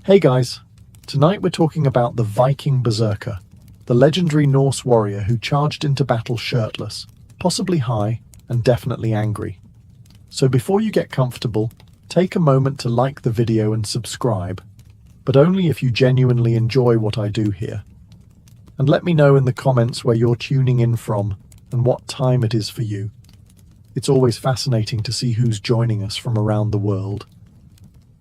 Hey guys, tonight we're talking about the Viking Berserker, the legendary Norse warrior who charged into battle shirtless, possibly high, and definitely angry. So before you get comfortable, take a moment to like the video and subscribe, but only if you genuinely enjoy what I do here. And let me know in the comments where you're tuning in from and what time it is for you. It's always fascinating to see who's joining us from around the world.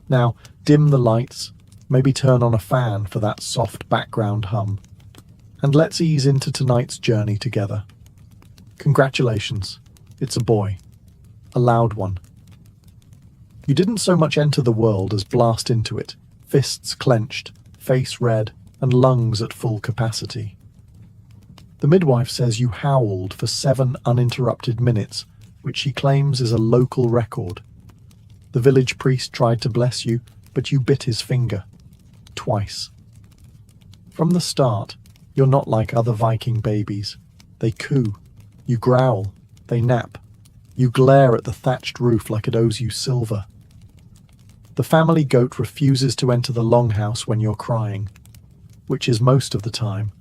Now, dim the lights, maybe turn on a fan for that soft background hum, and let's ease into tonight's journey together. Congratulations, it's a boy. A loud one. You didn't so much enter the world as blast into it, fists clenched, face red, and lungs at full capacity. The midwife says you howled for 7 uninterrupted minutes, which she claims is a local record. The village priest tried to bless you, but you bit his finger. Twice. From the start, you're not like other Viking babies. They coo. You growl. They nap. You glare at the thatched roof like it owes you silver. The family goat refuses to enter the longhouse when you're crying, which is most of the time.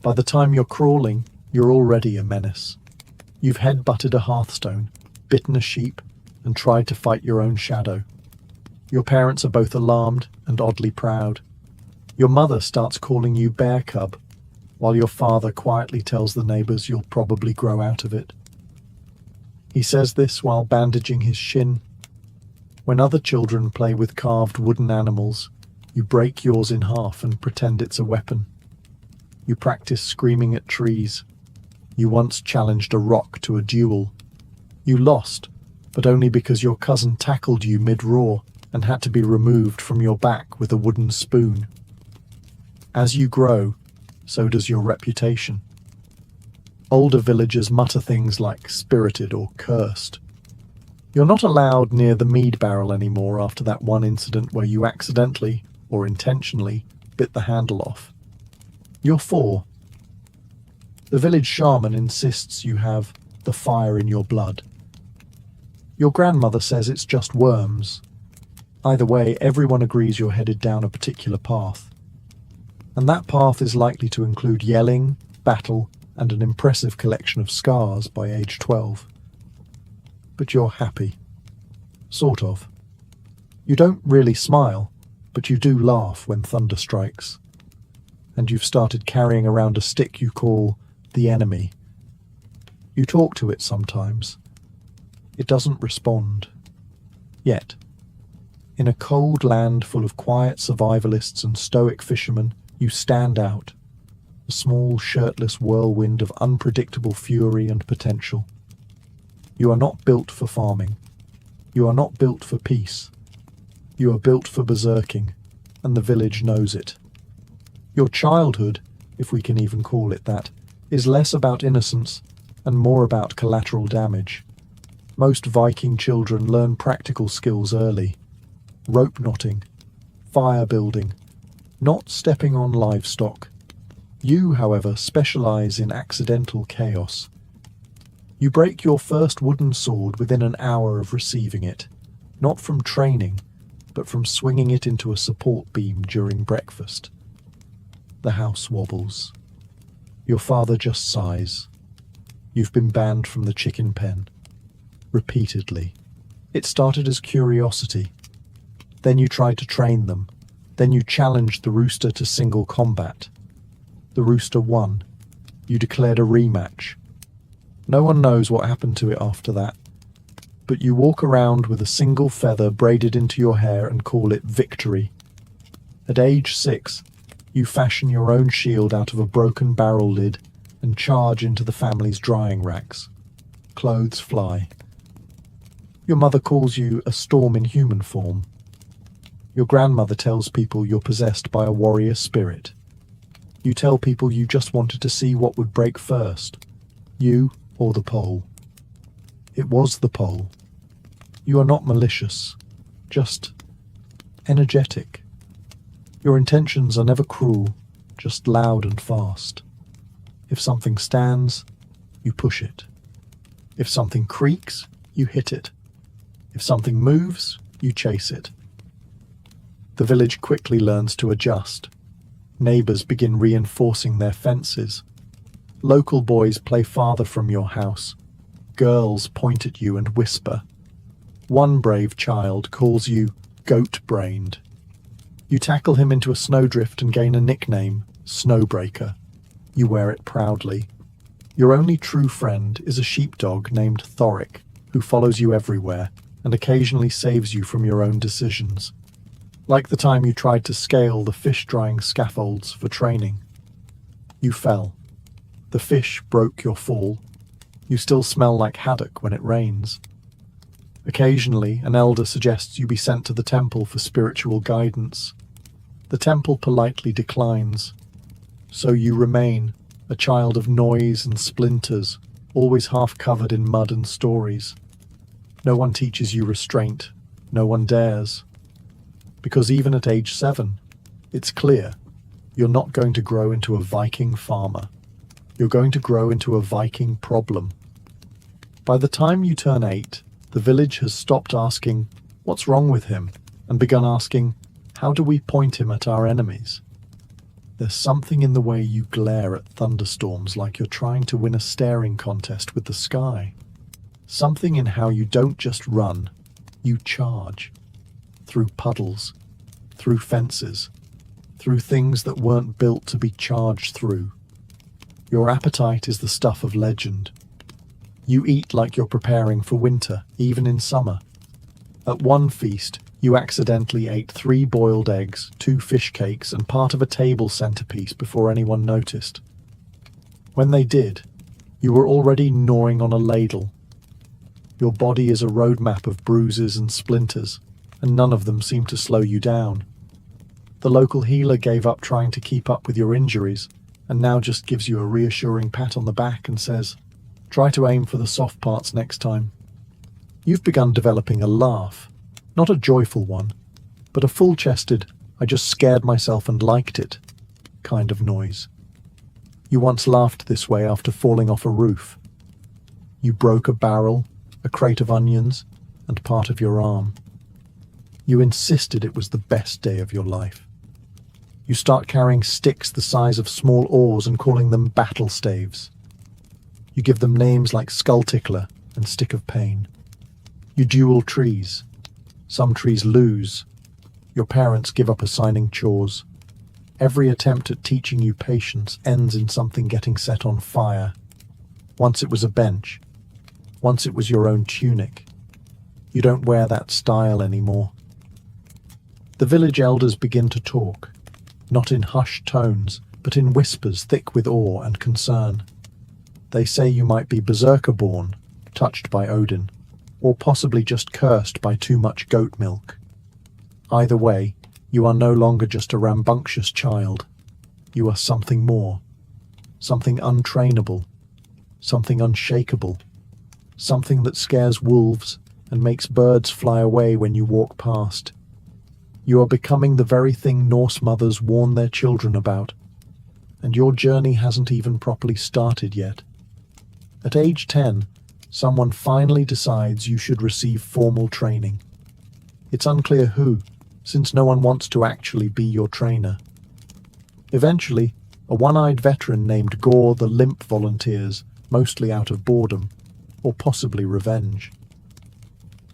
By the time you're crawling, you're already a menace. You've head-butted a hearthstone, bitten a sheep, and tried to fight your own shadow. Your parents are both alarmed and oddly proud. Your mother starts calling you bear cub, while your father quietly tells the neighbors you'll probably grow out of it. He says this while bandaging his shin. When other children play with carved wooden animals, you break yours in half and pretend it's a weapon. You practice screaming at trees. You once challenged a rock to a duel. You lost, but only because your cousin tackled you mid-roar and had to be removed from your back with a wooden spoon. As you grow, so does your reputation. Older villagers mutter things like spirited or cursed. You're not allowed near the mead barrel anymore after that one incident where you accidentally, or intentionally, bit the handle off. You're 4. The village shaman insists you have the fire in your blood. Your grandmother says it's just worms. Either way, everyone agrees you're headed down a particular path. And that path is likely to include yelling, battle, and an impressive collection of scars by age 12. But you're happy. Sort of. You don't really smile, but you do laugh when thunder strikes. And you've started carrying around a stick you call the enemy. You talk to it sometimes. It doesn't respond. Yet. In a cold land full of quiet survivalists and stoic fishermen, you stand out. A small, shirtless whirlwind of unpredictable fury and potential. You are not built for farming. You are not built for peace. You are built for berserking, and the village knows it. Your childhood, if we can even call it that, is less about innocence and more about collateral damage. Most Viking children learn practical skills early. Rope knotting, fire building, not stepping on livestock. You, however, specialize in accidental chaos. You break your first wooden sword within an hour of receiving it, not from training, but from swinging it into a support beam during breakfast. The house wobbles. Your father just sighs. You've been banned from the chicken pen. Repeatedly. It started as curiosity. Then you tried to train them. Then you challenged the rooster to single combat. The rooster won. You declared a rematch. No one knows what happened to it after that. But you walk around with a single feather braided into your hair and call it victory. At age 6, you fashion your own shield out of a broken barrel lid and charge into the family's drying racks. Clothes fly. Your mother calls you a storm in human form. Your grandmother tells people you're possessed by a warrior spirit. You tell people you just wanted to see what would break first, you or the pole. It was the pole. You are not malicious, just energetic. Your intentions are never cruel, just loud and fast. If something stands, you push it. If something creaks, you hit it. If something moves, you chase it. The village quickly learns to adjust. Neighbors begin reinforcing their fences. Local boys play farther from your house. Girls point at you and whisper. One brave child calls you goat-brained. You tackle him into a snowdrift and gain a nickname, Snowbreaker. You wear it proudly. Your only true friend is a sheepdog named Thoric, who follows you everywhere and occasionally saves you from your own decisions. Like the time you tried to scale the fish-drying scaffolds for training. You fell. The fish broke your fall. You still smell like haddock when it rains. Occasionally, an elder suggests you be sent to the temple for spiritual guidance. The temple politely declines. So you remain, a child of noise and splinters, always half covered in mud and stories. No one teaches you restraint. No one dares. Because even at age 7, it's clear you're not going to grow into a Viking farmer. You're going to grow into a Viking problem. By the time you turn 8, the village has stopped asking, "What's wrong with him?" and begun asking, "How do we point him at our enemies?" There's something in the way you glare at thunderstorms like you're trying to win a staring contest with the sky. Something in how you don't just run, you charge. Through puddles, through fences, through things that weren't built to be charged through. Your appetite is the stuff of legend. You eat like you're preparing for winter, even in summer. At one feast, you accidentally ate 3 boiled eggs, 2 fish cakes, and part of a table centerpiece before anyone noticed. When they did, you were already gnawing on a ladle. Your body is a roadmap of bruises and splinters, and none of them seem to slow you down. The local healer gave up trying to keep up with your injuries, and now just gives you a reassuring pat on the back and says, "Try to aim for the soft parts next time." You've begun developing a laugh, not a joyful one, but a full-chested, "I just scared myself and liked it" kind of noise. You once laughed this way after falling off a roof. You broke a barrel, a crate of onions, and part of your arm. You insisted it was the best day of your life. You start carrying sticks the size of small oars and calling them battle staves. You give them names like Skull Tickler and Stick of Pain. You duel trees. Some trees lose. Your parents give up assigning chores. Every attempt at teaching you patience ends in something getting set on fire. Once it was a bench. Once it was your own tunic. You don't wear that style anymore. The village elders begin to talk, not in hushed tones, but in whispers thick with awe and concern. They say you might be Berserker-born, touched by Odin, or possibly just cursed by too much goat milk. Either way, you are no longer just a rambunctious child. You are something more, something untrainable, something unshakable, something that scares wolves and makes birds fly away when you walk past. You are becoming the very thing Norse mothers warn their children about, and your journey hasn't even properly started yet. At age 10, someone finally decides you should receive formal training. It's unclear who, since no one wants to actually be your trainer. Eventually, a one-eyed veteran named Gore the Limp volunteers, mostly out of boredom, or possibly revenge.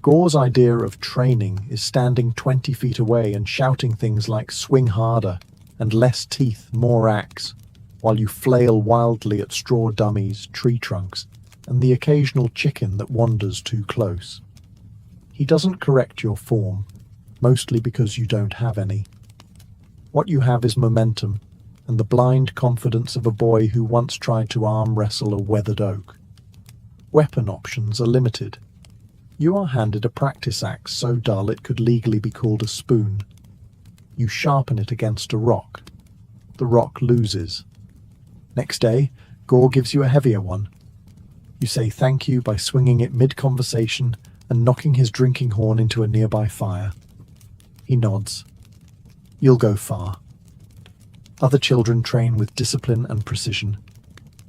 Gore's idea of training is standing 20 feet away and shouting things like "swing harder" and "less teeth, more axe," while you flail wildly at straw dummies, tree trunks, and the occasional chicken that wanders too close. He doesn't correct your form, mostly because you don't have any. What you have is momentum, and the blind confidence of a boy who once tried to arm wrestle a weathered oak. Weapon options are limited. You are handed a practice axe so dull it could legally be called a spoon. You sharpen it against a rock. The rock loses. Next day, Gore gives you a heavier one. You say thank you by swinging it mid-conversation and knocking his drinking horn into a nearby fire. He nods. You'll go far. Other children train with discipline and precision.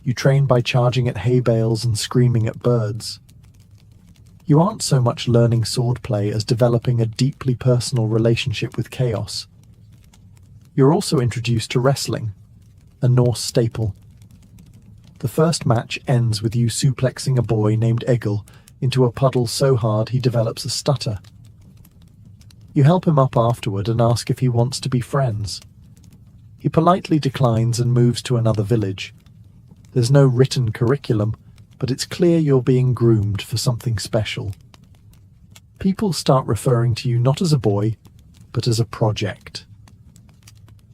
You train by charging at hay bales and screaming at birds. You aren't so much learning swordplay as developing a deeply personal relationship with chaos. You're also introduced to wrestling, a Norse staple. The first match ends with you suplexing a boy named Egil into a puddle so hard he develops a stutter. You help him up afterward and ask if he wants to be friends. He politely declines and moves to another village. There's no written curriculum, but it's clear you're being groomed for something special. People start referring to you not as a boy, but as a project.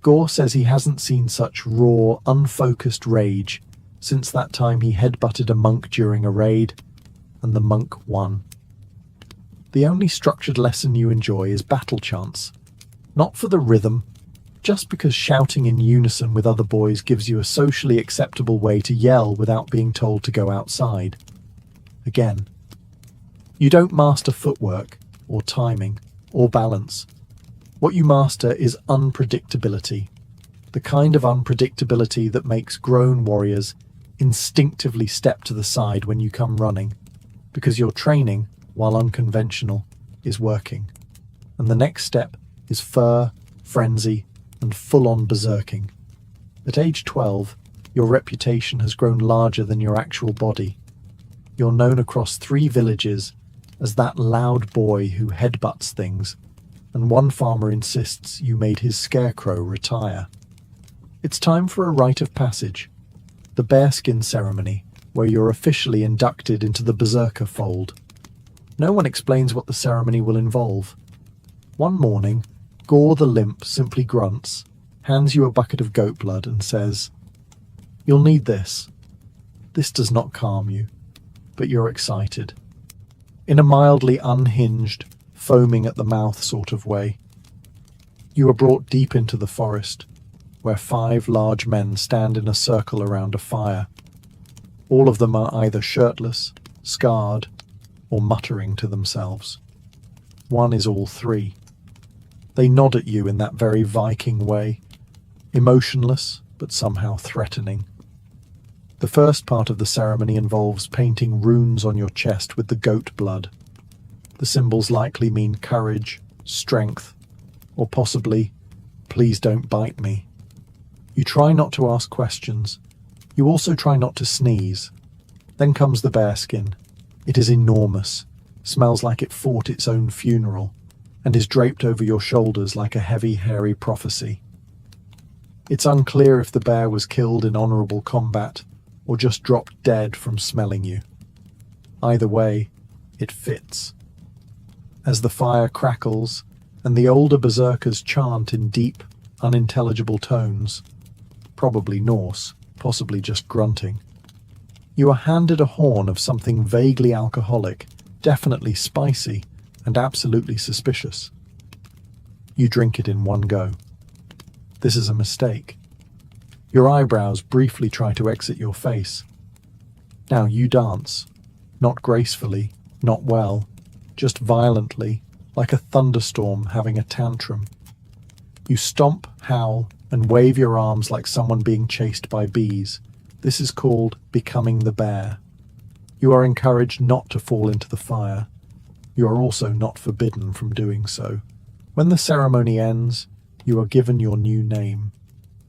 Gore says he hasn't seen such raw, unfocused rage since that time he headbutted a monk during a raid, and the monk won. The only structured lesson you enjoy is battle chants. Not for the rhythm, just because shouting in unison with other boys gives you a socially acceptable way to yell without being told to go outside. Again, you don't master footwork, or timing, or balance. What you master is unpredictability, the kind of unpredictability that makes grown warriors instinctively step to the side when you come running, because your training, while unconventional, is working. And the next step is fur, frenzy, and full-on berserking. At age 12, your reputation has grown larger than your actual body. You're known across 3 villages as that loud boy who headbutts things, and one farmer insists you made his scarecrow retire. It's time for a rite of passage, the bearskin ceremony, where you're officially inducted into the Berserker fold. No one explains what the ceremony will involve. One morning, Gore the Limp simply grunts, hands you a bucket of goat blood and says, "You'll need this." This does not calm you, but you're excited. In a mildly unhinged, foaming at the mouth sort of way. You are brought deep into the forest, where 5 large men stand in a circle around a fire. All of them are either shirtless, scarred, or muttering to themselves. One is all 3. They nod at you in that very Viking way, emotionless but somehow threatening. The first part of the ceremony involves painting runes on your chest with the goat blood. The symbols likely mean courage, strength, or possibly, "Please don't bite me." You try not to ask questions. You also try not to sneeze. Then comes the bearskin. It is enormous, smells like it fought its own funeral, and is draped over your shoulders like a heavy, hairy prophecy. It's unclear if the bear was killed in honorable combat or just dropped dead from smelling you. Either way, it fits. As the fire crackles and the older berserkers chant in deep, unintelligible tones, probably Norse, possibly just grunting, you are handed a horn of something vaguely alcoholic, definitely spicy, and absolutely suspicious. You drink it in one go. This is a mistake. Your eyebrows briefly try to exit your face. Now you dance, not gracefully, not well, just violently, like a thunderstorm having a tantrum. You stomp, howl, and wave your arms like someone being chased by bees. This is called becoming the bear. You are encouraged not to fall into the fire. You are also not forbidden from doing so. When the ceremony ends, you are given your new name.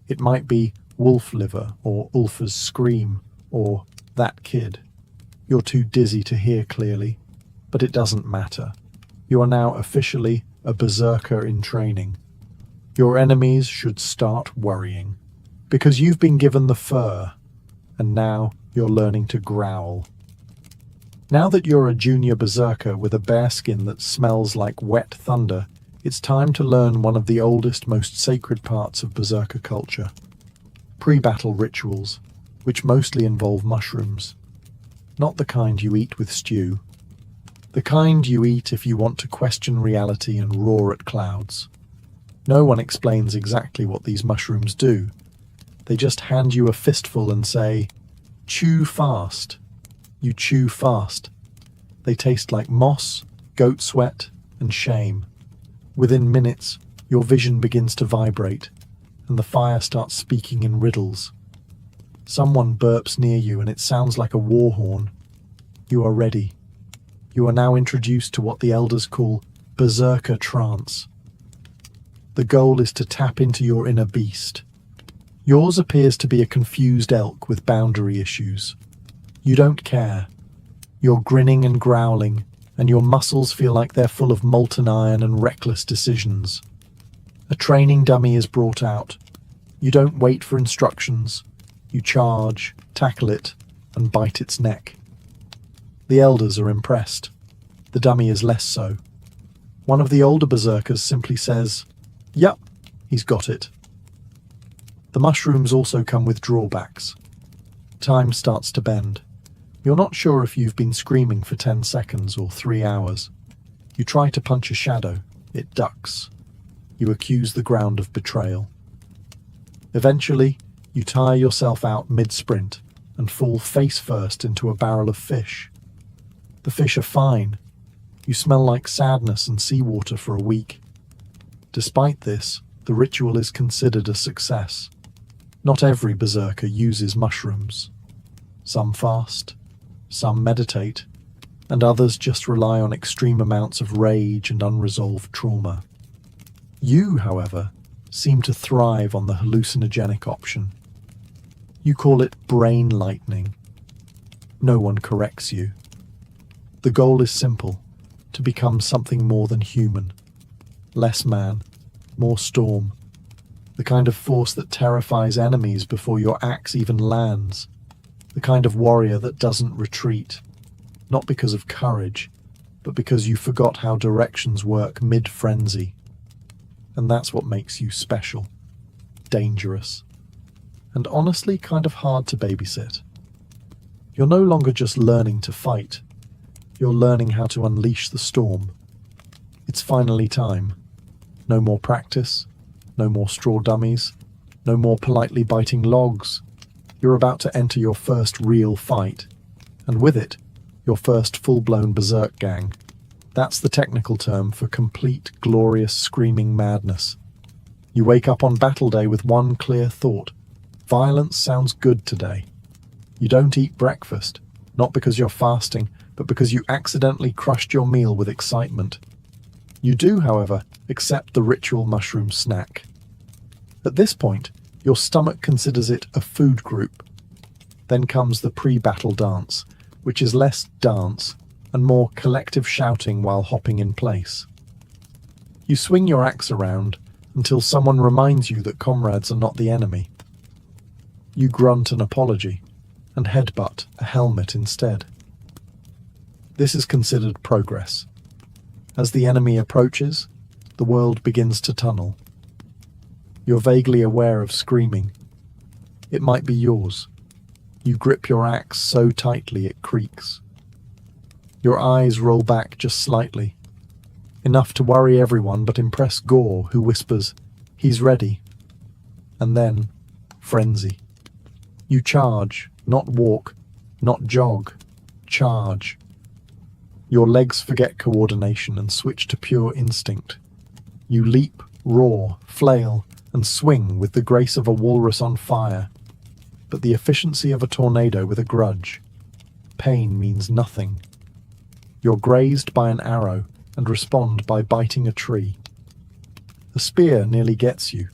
It might be Wolf Liver, or Ulfa's Scream, or That Kid. You're too dizzy to hear clearly, but it doesn't matter. You are now officially a berserker in training. Your enemies should start worrying, because you've been given the fur, and now you're learning to growl. Now that you're a junior berserker with a bearskin that smells like wet thunder, it's time to learn one of the oldest, most sacred parts of berserker culture. Pre-battle rituals, which mostly involve mushrooms. Not the kind you eat with stew. The kind you eat if you want to question reality and roar at clouds. No one explains exactly what these mushrooms do. They just hand you a fistful and say, "Chew fast." You chew fast. They taste like moss, goat sweat, and shame. Within minutes, your vision begins to vibrate, and the fire starts speaking in riddles. Someone burps near you and it sounds like a war horn. You are ready. You are now introduced to what the elders call Berserker trance. The goal is to tap into your inner beast. Yours appears to be a confused elk with boundary issues. You don't care. You're grinning and growling, and your muscles feel like they're full of molten iron and reckless decisions. A training dummy is brought out. You don't wait for instructions. You charge, tackle it, and bite its neck. The elders are impressed. The dummy is less so. One of the older berserkers simply says, "Yup, he's got it." The mushrooms also come with drawbacks. Time starts to bend. You're not sure if you've been screaming for 10 seconds or 3 hours. You try to punch a shadow. It ducks. You accuse the ground of betrayal. Eventually, you tire yourself out mid-sprint and fall face first into a barrel of fish. The fish are fine. You smell like sadness and seawater for a week. Despite this, the ritual is considered a success. Not every berserker uses mushrooms. Some fast, some meditate, and others just rely on extreme amounts of rage and unresolved trauma. You, however, seem to thrive on the hallucinogenic option. You call it brain lightning. No one corrects you. The goal is simple: to become something more than human. Less man, more storm. The kind of force that terrifies enemies before your axe even lands. The kind of warrior that doesn't retreat. Not because of courage, but because you forgot how directions work mid-frenzy. And that's what makes you special, dangerous, and honestly kind of hard to babysit. You're no longer just learning to fight. You're learning how to unleash the storm. It's finally time. No more practice, no more straw dummies, no more politely biting logs. You're about to enter your first real fight, and with it, your first full-blown Berserkgang. That's the technical term for complete, glorious, screaming madness. You wake up on battle day with one clear thought: violence sounds good today. You don't eat breakfast, not because you're fasting, but because you accidentally crushed your meal with excitement. You do, however, accept the ritual mushroom snack. At this point, your stomach considers it a food group. Then comes the pre-battle dance, which is less dance and more collective shouting while hopping in place. You swing your axe around until someone reminds you that comrades are not the enemy. You grunt an apology and headbutt a helmet instead. This is considered progress. As the enemy approaches, the world begins to tunnel. You're vaguely aware of screaming. It might be yours. You grip your axe so tightly it creaks. Your eyes roll back just slightly, enough to worry everyone but impress Gore, who whispers, "He's ready." And then, frenzy. You charge, not walk, not jog, charge. Your legs forget coordination and switch to pure instinct. You leap, roar, flail, and swing with the grace of a walrus on fire, but the efficiency of a tornado with a grudge. Pain means nothing. You're grazed by an arrow and respond by biting a tree. The spear nearly gets you,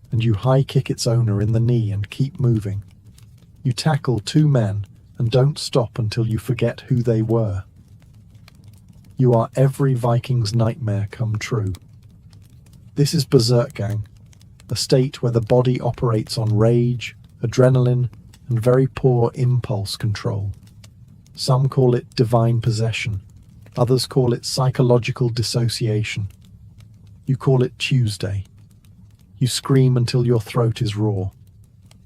and you high-kick its owner in the knee and keep moving. You tackle 2 men and don't stop until you forget who they were. You are every Viking's nightmare come true. This is Berserkgang, a state where the body operates on rage, adrenaline, and very poor impulse control. Some call it divine possession. Others call it psychological dissociation. You call it Tuesday. You scream until your throat is raw.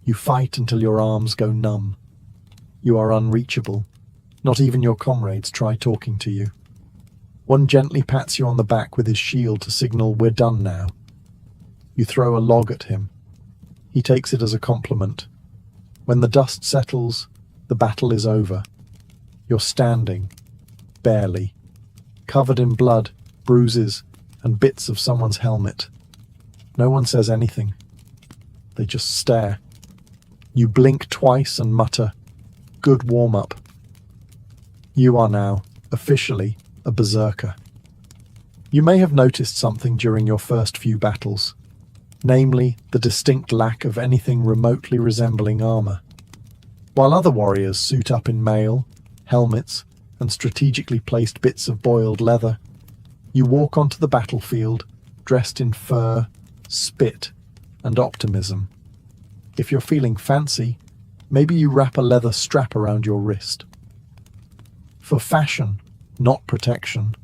You fight until your arms go numb. You are unreachable. Not even your comrades try talking to you. One gently pats you on the back with his shield to signal, "We're done now." You throw a log at him. He takes it as a compliment. When the dust settles, the battle is over. You're standing, barely, covered in blood, bruises, and bits of someone's helmet. No one says anything. They just stare. You blink twice and mutter, "Good warm-up." You are now officially a berserker. You may have noticed something during your first few battles, namely the distinct lack of anything remotely resembling armor. While other warriors suit up in mail, helmets, and strategically placed bits of boiled leather, you walk onto the battlefield dressed in fur, spit, and optimism. If you're feeling fancy, maybe you wrap a leather strap around your wrist. For fashion, not protection,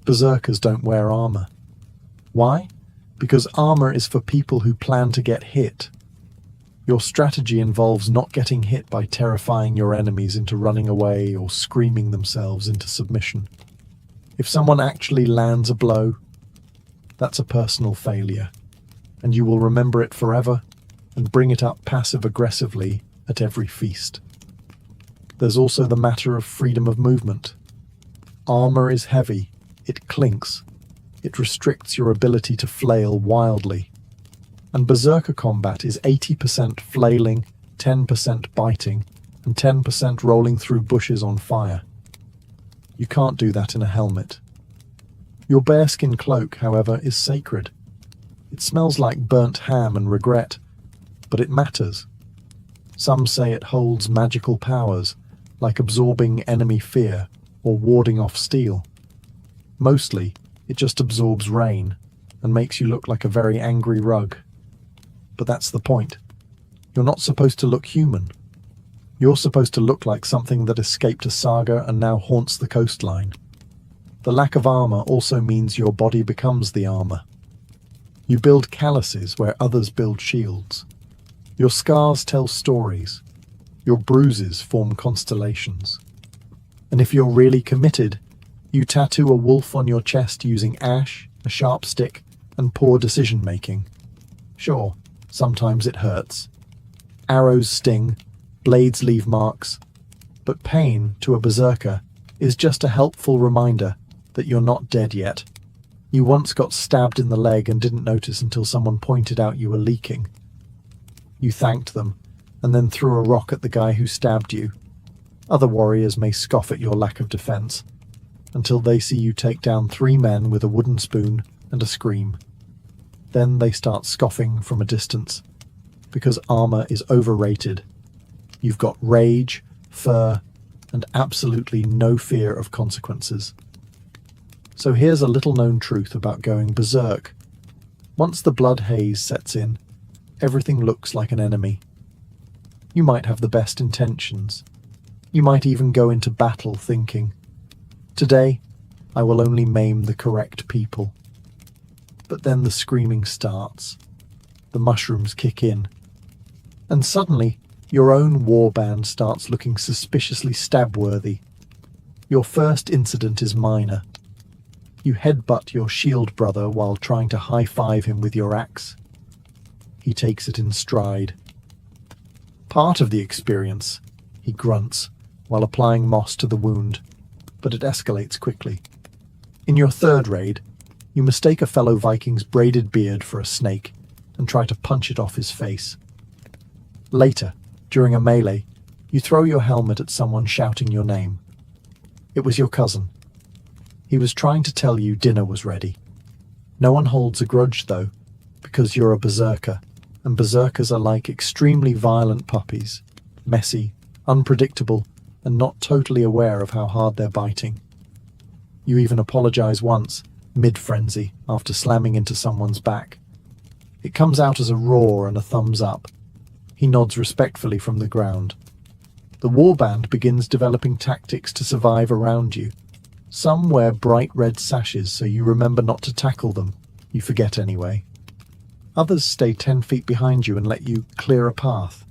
berserkers don't wear armor. Why? Because armor is for people who plan to get hit. Your strategy involves not getting hit by terrifying your enemies into running away or screaming themselves into submission. If someone actually lands a blow, that's a personal failure, and you will remember it forever and bring it up passive-aggressively at every feast. There's also the matter of freedom of movement. Armor is heavy, it clinks, it restricts your ability to flail wildly. And berserker combat is 80% flailing, 10% biting, and 10% rolling through bushes on fire. You can't do that in a helmet. Your bearskin cloak, however, is sacred. It smells like burnt ham and regret, but it matters. Some say it holds magical powers, like absorbing enemy fear or warding off steel. Mostly, it just absorbs rain and makes you look like a very angry rug. But that's the point. You're not supposed to look human. You're supposed to look like something that escaped a saga and now haunts the coastline. The lack of armor also means your body becomes the armor. You build calluses where others build shields. Your scars tell stories. Your bruises form constellations. And if you're really committed, you tattoo a wolf on your chest using ash, a sharp stick, and poor decision-making. Sure, sometimes it hurts. Arrows sting, blades leave marks, but pain, to a berserker, is just a helpful reminder that you're not dead yet. You once got stabbed in the leg and didn't notice until someone pointed out you were leaking. You thanked them, and then threw a rock at the guy who stabbed you. Other warriors may scoff at your lack of defense, until they see you take down 3 men with a wooden spoon and a scream. Then they start scoffing from a distance, because armor is overrated. You've got rage, fur, and absolutely no fear of consequences. So here's a little-known truth about going berserk. Once the blood haze sets in, everything looks like an enemy. You might have the best intentions. You might even go into battle thinking, "Today, I will only maim the correct people." But then the screaming starts. The mushrooms kick in. And suddenly, your own warband starts looking suspiciously stab-worthy. Your first incident is minor. You headbutt your shield brother while trying to high-five him with your axe. He takes it in stride. Part of the experience, he grunts, while applying moss to the wound, but it escalates quickly. In your third raid, you mistake a fellow Viking's braided beard for a snake and try to punch it off his face. Later, during a melee, you throw your helmet at someone shouting your name. It was your cousin. He was trying to tell you dinner was ready. No one holds a grudge, though, because you're a berserker, and berserkers are like extremely violent puppies, messy, unpredictable, and not totally aware of how hard they're biting. You even apologize once, mid-frenzy, after slamming into someone's back. It comes out as a roar and a thumbs up. He nods respectfully from the ground. The warband begins developing tactics to survive around you. Some wear bright red sashes so you remember not to tackle them. You forget anyway. Others stay 10 feet behind you and let you clear a path.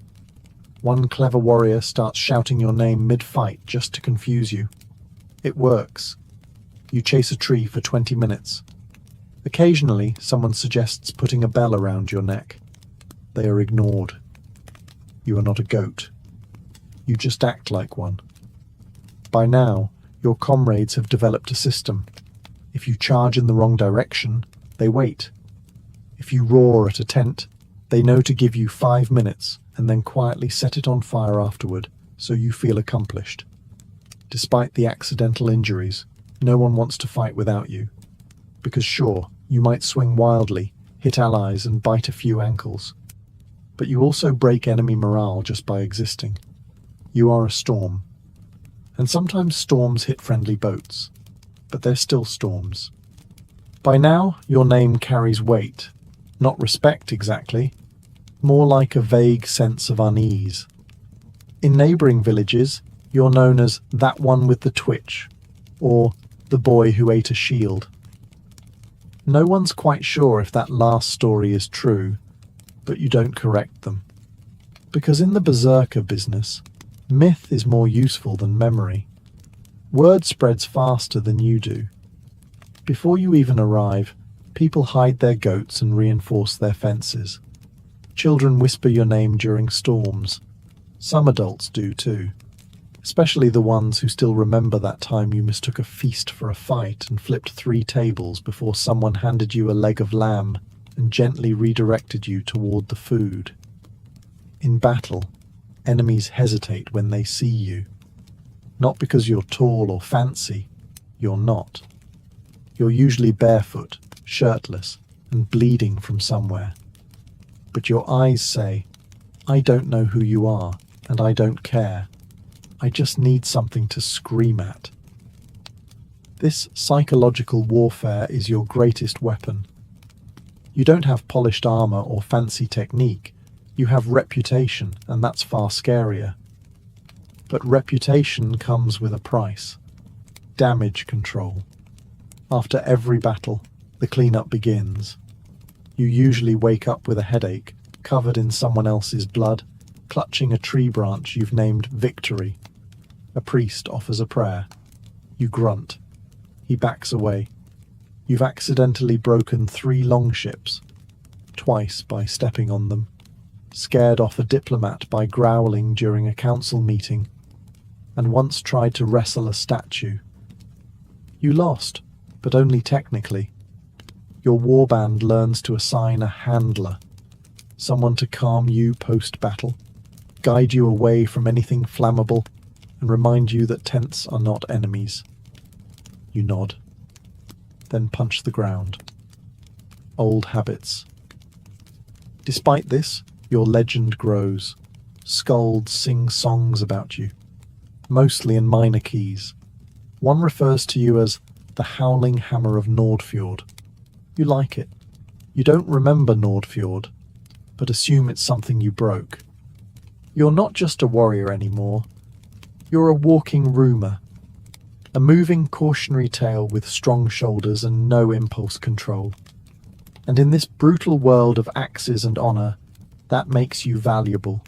One clever warrior starts shouting your name mid-fight just to confuse you. It works. You chase a tree for 20 minutes. Occasionally, someone suggests putting a bell around your neck. They are ignored. You are not a goat. You just act like one. By now, your comrades have developed a system. If you charge in the wrong direction, they wait. If you roar at a tent, they know to give you 5 minutes and then quietly set it on fire afterward, so you feel accomplished. Despite the accidental injuries, no one wants to fight without you. Because sure, you might swing wildly, hit allies and bite a few ankles. But you also break enemy morale just by existing. You are a storm. And sometimes storms hit friendly boats. But they're still storms. By now, your name carries weight. Not respect exactly. More like a vague sense of unease. In neighbouring villages, you're known as that one with the twitch, or the boy who ate a shield. No one's quite sure if that last story is true, but you don't correct them. Because in the Berserker business, myth is more useful than memory. Word spreads faster than you do. Before you even arrive, people hide their goats and reinforce their fences. Children whisper your name during storms. Some adults do too. Especially the ones who still remember that time you mistook a feast for a fight and flipped 3 tables before someone handed you a leg of lamb and gently redirected you toward the food. In battle, enemies hesitate when they see you. Not because you're tall or fancy, you're not. You're usually barefoot, shirtless, and bleeding from somewhere. But your eyes say, I don't know who you are, and I don't care. I just need something to scream at. This psychological warfare is your greatest weapon. You don't have polished armor or fancy technique. You have reputation, and that's far scarier. But reputation comes with a price. Damage control. After every battle, the cleanup begins. You usually wake up with a headache, covered in someone else's blood, clutching a tree branch you've named Victory. A priest offers a prayer. You grunt. He backs away. You've accidentally broken 3 longships, twice by stepping on them, scared off a diplomat by growling during a council meeting, and once tried to wrestle a statue. You lost, but only technically. Your warband learns to assign a handler, someone to calm you post-battle, guide you away from anything flammable, and remind you that tents are not enemies. You nod, then punch the ground. Old habits. Despite this, your legend grows. Skalds sing songs about you, mostly in minor keys. One refers to you as the Howling Hammer of Nordfjord. You like it. You don't remember Nordfjord, but assume it's something you broke. You're not just a warrior anymore. You're a walking rumour. A moving cautionary tale with strong shoulders and no impulse control. And in this brutal world of axes and honour, that makes you valuable.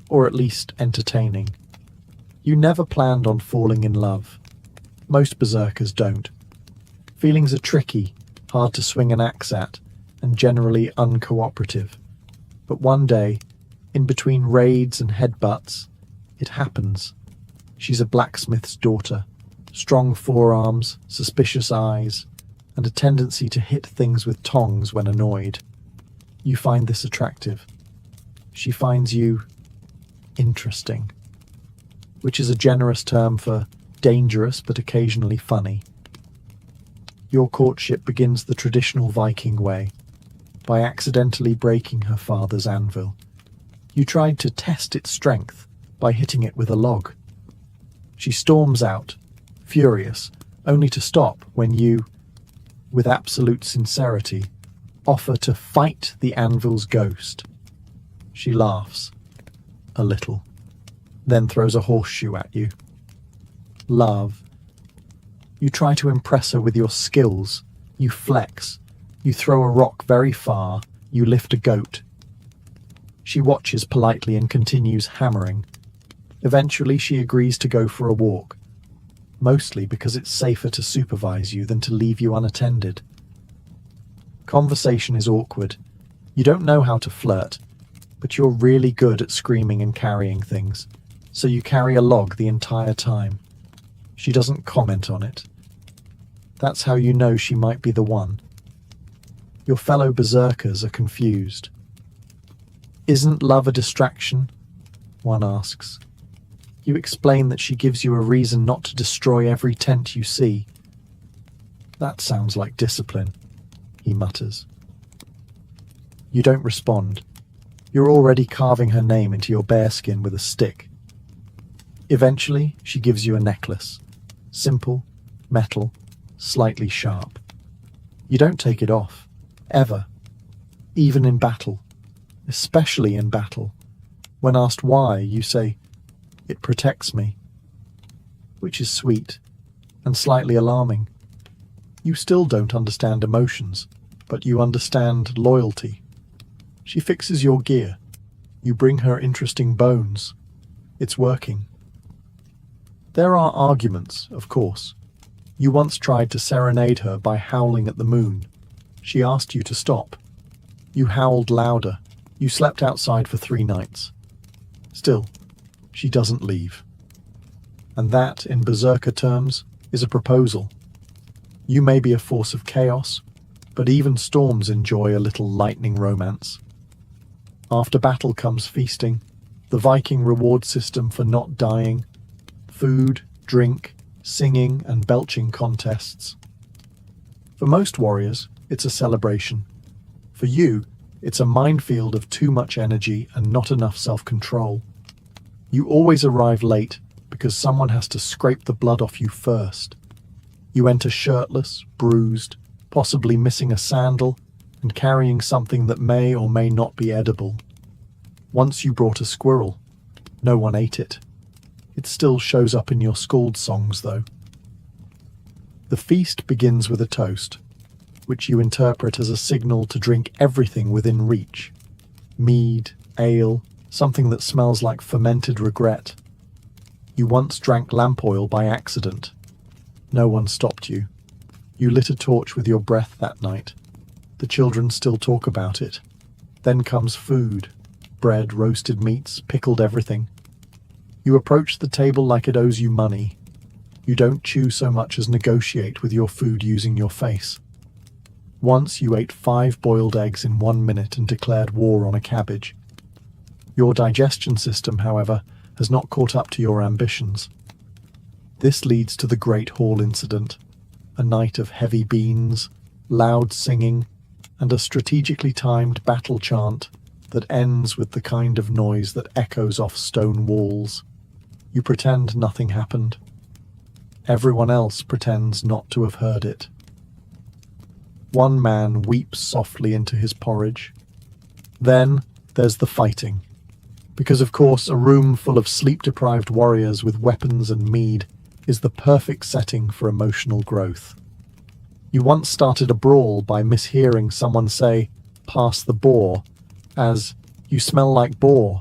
Or at least entertaining. You never planned on falling in love. Most berserkers don't. Feelings are tricky, hard to swing an axe at, and generally uncooperative. But one day, in between raids and headbutts, it happens. She's a blacksmith's daughter. Strong forearms, suspicious eyes, and a tendency to hit things with tongs when annoyed. You find this attractive. She finds you interesting, which is a generous term for dangerous but occasionally funny. Your courtship begins the traditional Viking way, by accidentally breaking her father's anvil. You tried to test its strength by hitting it with a log. She storms out, furious, only to stop when you, with absolute sincerity, offer to fight the anvil's ghost. She laughs, a little, then throws a horseshoe at you. Love. You try to impress her with your skills. You flex. You throw a rock very far. You lift a goat. She watches politely and continues hammering. Eventually she agrees to go for a walk, mostly because it's safer to supervise you than to leave you unattended. Conversation is awkward. You don't know how to flirt, but you're really good at screaming and carrying things, so you carry a log the entire time. She doesn't comment on it. That's how you know she might be the one. Your fellow berserkers are confused. Isn't love a distraction? One asks. You explain that she gives you a reason not to destroy every tent you see. That sounds like discipline, he mutters. You don't respond. You're already carving her name into your bearskin with a stick. Eventually, she gives you a necklace. Simple, metal, slightly sharp. You don't take it off, ever. Even in battle. Especially in battle. When asked why, you say, "It protects me." Which is sweet, and slightly alarming. You still don't understand emotions, but you understand loyalty. She fixes your gear. You bring her interesting bones. It's working. There are arguments, of course. You once tried to serenade her by howling at the moon. She asked you to stop. You howled louder. You slept outside for 3 nights. Still, she doesn't leave. And that, in Berserker terms, is a proposal. You may be a force of chaos, but even storms enjoy a little lightning romance. After battle comes feasting, the Viking reward system for not dying, food, drink, singing and belching contests. For most warriors, it's a celebration. For you, it's a minefield of too much energy and not enough self-control. You always arrive late because someone has to scrape the blood off you first. You enter shirtless, bruised, possibly missing a sandal, and carrying something that may or may not be edible. Once you brought a squirrel. No one ate it. It still shows up in your scald songs, though. The feast begins with a toast, which you interpret as a signal to drink everything within reach. Mead, ale, something that smells like fermented regret. You once drank lamp oil by accident. No one stopped you. You lit a torch with your breath that night. The children still talk about it. Then comes food. Bread, roasted meats, pickled everything. You approach the table like it owes you money. You don't chew so much as negotiate with your food using your face. Once you ate 5 boiled eggs in 1 minute and declared war on a cabbage. Your digestion system, however, has not caught up to your ambitions. This leads to the Great Hall incident, a night of heavy beans, loud singing, and a strategically timed battle chant that ends with the kind of noise that echoes off stone walls. You pretend nothing happened. Everyone else pretends not to have heard it. One man weeps softly into his porridge. Then there's the fighting. Because of course a room full of sleep-deprived warriors with weapons and mead is the perfect setting for emotional growth. You once started a brawl by mishearing someone say, "Pass the boar," as, "You smell like boar."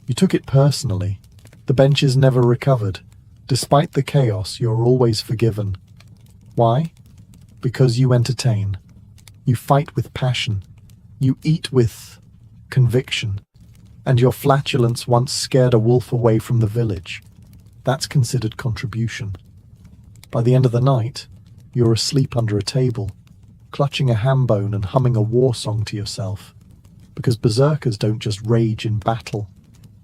You took it personally. The benches never recovered. Despite the chaos, you're always forgiven. Why? Because you entertain. You fight with passion. You eat with conviction. And your flatulence once scared a wolf away from the village. That's considered contribution. By the end of the night, you're asleep under a table, clutching a ham bone and humming a war song to yourself. Because berserkers don't just rage in battle.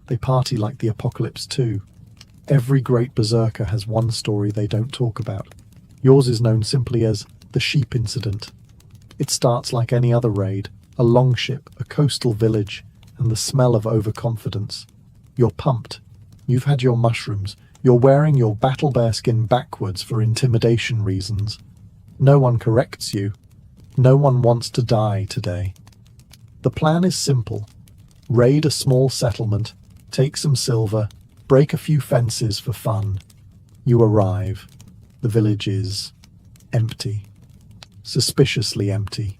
They party like the apocalypse too. Every great berserker has one story they don't talk about. Yours is known simply as the sheep incident. It starts like any other raid, a longship, a coastal village, and the smell of overconfidence. You're pumped. You've had your mushrooms. You're wearing your battle bearskin backwards for intimidation reasons. No one corrects you. No one wants to die today. The plan is simple. Raid a small settlement, take some silver, break a few fences for fun. You arrive. The village is empty. Suspiciously empty.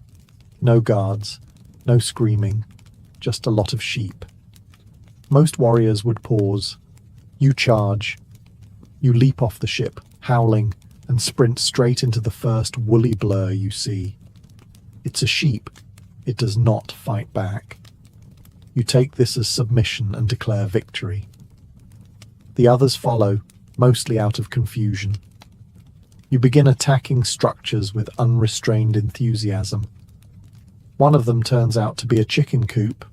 No guards, no screaming, just a lot of sheep. Most warriors would pause. You charge. You leap off the ship, howling, and sprint straight into the first woolly blur you see. It's a sheep. It does not fight back. You take this as submission and declare victory. The others follow, mostly out of confusion. You begin attacking structures with unrestrained enthusiasm. One of them turns out to be a chicken coop.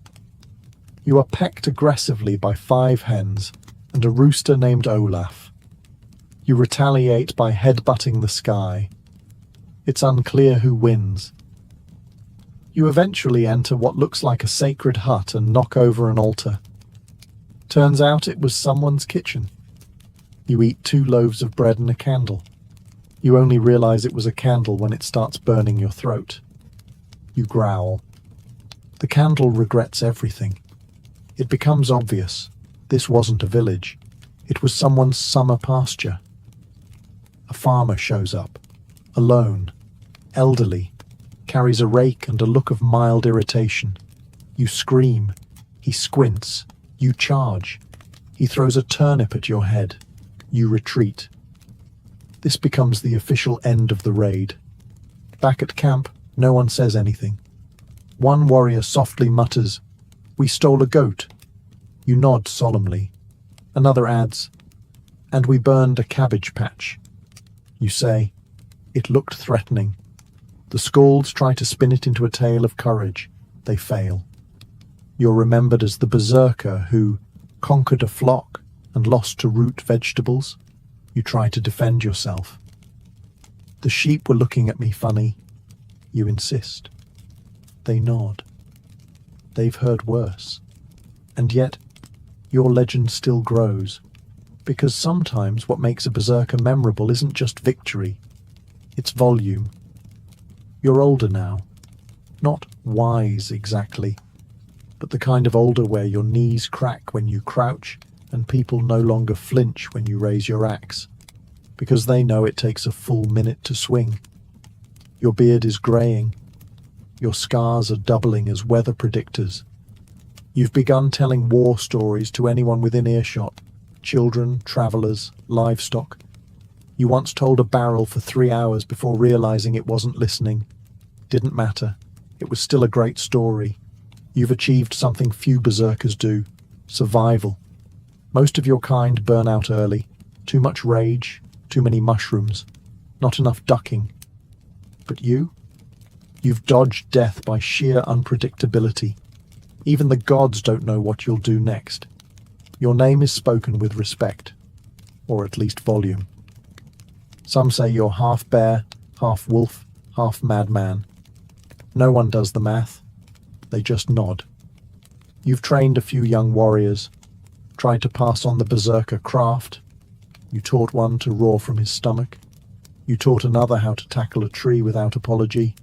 You are pecked aggressively by 5 hens and a rooster named Olaf. You retaliate by headbutting the sky. It's unclear who wins. You eventually enter what looks like a sacred hut and knock over an altar. Turns out it was someone's kitchen. You eat 2 loaves of bread and a candle. You only realize it was a candle when it starts burning your throat. You growl. The candle regrets everything. It becomes obvious. This wasn't a village. It was someone's summer pasture. A farmer shows up, alone, elderly, carries a rake and a look of mild irritation. You scream. He squints. You charge. He throws a turnip at your head. You retreat. This becomes the official end of the raid. Back at camp, no one says anything. One warrior softly mutters, "We stole a goat." You nod solemnly. Another adds, "And we burned a cabbage patch." You say, "It looked threatening." The Skalds try to spin it into a tale of courage. They fail. You're remembered as the Berserker who conquered a flock and lost to root vegetables. You try to defend yourself. "The sheep were looking at me funny." You insist. They nod. They've heard worse. And yet, your legend still grows. Because sometimes what makes a Berserker memorable isn't just victory. It's volume. You're older now. Not wise exactly, but the kind of older where your knees crack when you crouch and people no longer flinch when you raise your axe, because they know it takes a full minute to swing. Your beard is greying. Your scars are doubling as weather predictors. You've begun telling war stories to anyone within earshot, children, travellers, livestock. You once told a barrel for 3 hours before realizing it wasn't listening. Didn't matter. It was still a great story. You've achieved something few Berserkers do. Survival. Most of your kind burn out early. Too much rage, too many mushrooms, not enough ducking. But you? You've dodged death by sheer unpredictability. Even the gods don't know what you'll do next. Your name is spoken with respect, or at least volume. Some say you're half bear, half wolf, half madman. No one does the math. They just nod. You've trained a few young warriors, tried to pass on the Berserker craft. You taught one to roar from his stomach. You taught another how to tackle a tree without apology.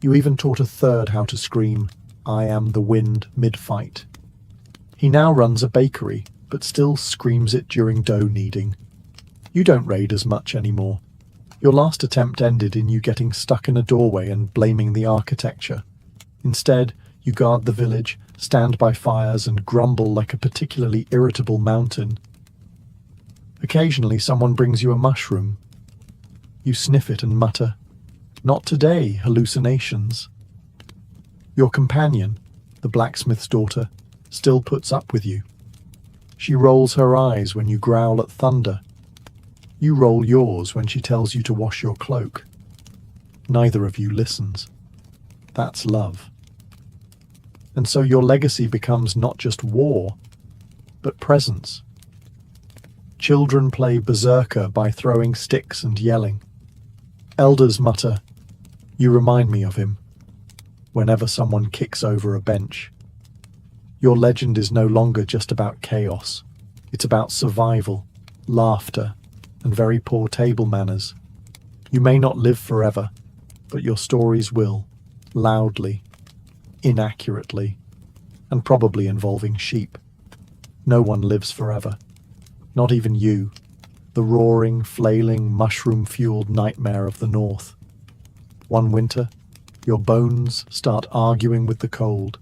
You even taught a third how to scream, "I am the wind," mid-fight. He now runs a bakery, but still screams it during dough kneading. You don't raid as much anymore. Your last attempt ended in you getting stuck in a doorway and blaming the architecture. Instead, you guard the village, stand by fires, and grumble like a particularly irritable mountain. Occasionally, someone brings you a mushroom. You sniff it and mutter, "Not today, hallucinations." Your companion, the blacksmith's daughter, still puts up with you. She rolls her eyes when you growl at thunder. You roll yours when she tells you to wash your cloak. Neither of you listens. That's love. And so your legacy becomes not just war, but presence. Children play Berserker by throwing sticks and yelling. Elders mutter, "You remind me of him," whenever someone kicks over a bench. Your legend is no longer just about chaos. It's about survival, laughter, and very poor table manners. You may not live forever, but your stories will, loudly, inaccurately, and probably involving sheep. No one lives forever. Not even you, the roaring, flailing, mushroom-fueled nightmare of the north. One winter, your bones start arguing with the cold.